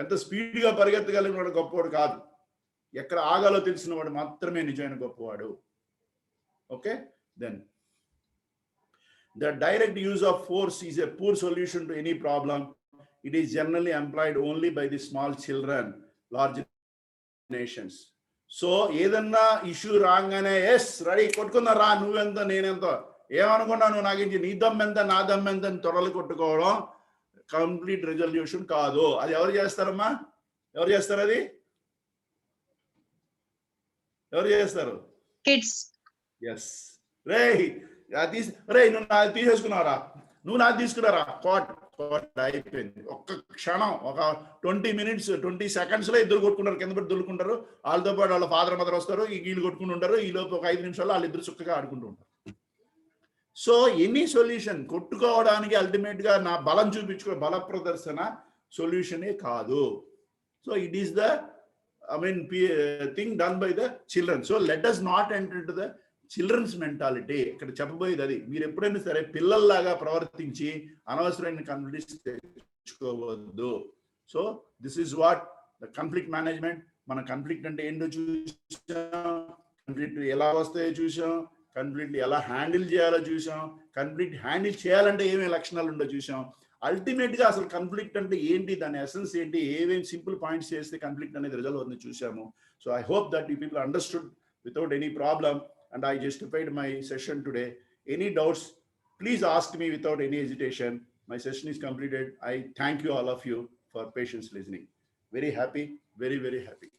[SPEAKER 1] ఎంత స్పీడ్గా పరిగెత్తగలిగిన వాడు గొప్పవాడు కాదు, ఎక్కడ ఆగాలో తెలిసిన వాడు మాత్రమే నిజమైన గొప్పవాడు. Okay, then the direct use of force is a poor solution to any problem. It is generally employed only by the small children, large nations. So ఏదన్నా ఇష్యూ రాగానే ఎస్ రెడీ కొట్టుకుందా రా, నువ్వెంత నేనెంత, ఏమనుకున్నావు నువ్వు నాకు, నీ దమ్మెంత నా దమ్మెంత అని త్వరలు కొట్టుకోవడం కంప్లీట్ రెజల్యూషన్ కాదు. అది ఎవరు చేస్తారమ్మా? ఎవరు చేస్తారు? అది ఎవరు చేస్తారు?
[SPEAKER 8] Kids.
[SPEAKER 1] ఎస్. రే నువ్వు నాది తీసేసుకున్నారా, నువ్వు నాది తీసుకున్నారా, కోట్ అయిపోయింది. ఒక్క క్షణం, ఒక 20 minutes 20 seconds లో ఇద్దరు కొట్టుకుంటారు, కింద పెట్టి దొరుకుంటారు. వాళ్ళతో పాటు వాళ్ళ ఫాదర్ మదర్ వస్తారు, వీళ్ళు కొట్టుకుంటూ ఉంటారు. ఈ లోపు ఒక 5 నిమిషాల్లో వాళ్ళిద్దరు చుక్కగా ఆడుకుంటూ ఉంటారు. సో ఎనీ సొల్యూషన్ కొట్టుకోవడానికి అల్టిమేట్ గా నా బలం చూపించుకో, బల ప్రదర్శన సొల్యూషనే కాదు. So it is the thing done by the children. So let us not enter to the children's mentality. ఇక్కడ చెప్పబోయేది అది. మీరు ఎప్పుడైనా సరే పిల్లల్లాగా ప్రవర్తించి అనవసరమైన కాన్ఫ్లిక్ట్స్ తెచ్చుకోవద్దు. So this is what the conflict management. మన కాన్ఫ్లిక్ట్ అంటే ఏంటో చూసాం, కాన్ఫ్లిక్ట్ ఎలా వస్తాయో చూసాం, కంప్లీట్లీ ఎలా హ్యాండిల్ చేయాలో చూసాం, కంప్లీట్ హ్యాండిల్ చేయాలంటే ఏమేమి లక్షణాలు ఉండో చూసాం. అల్టిమేట్ గా అసలు కాన్ఫ్లిక్ట్ అంటే ఏంటి, దాని ఎసెన్స్ ఏంటి, ఏమేమి సింపుల్ పాయింట్స్ చేస్తే కాన్ఫ్లిక్ట్ అనేది రిజల్వ్ అవుతుంది చూసాము. So I hope that you people understood without any problem, and I justified my session today. Any doubts, please ask me without any hesitation. My session is completed. I thank you all of you for patience listening. Very happy, very, very happy.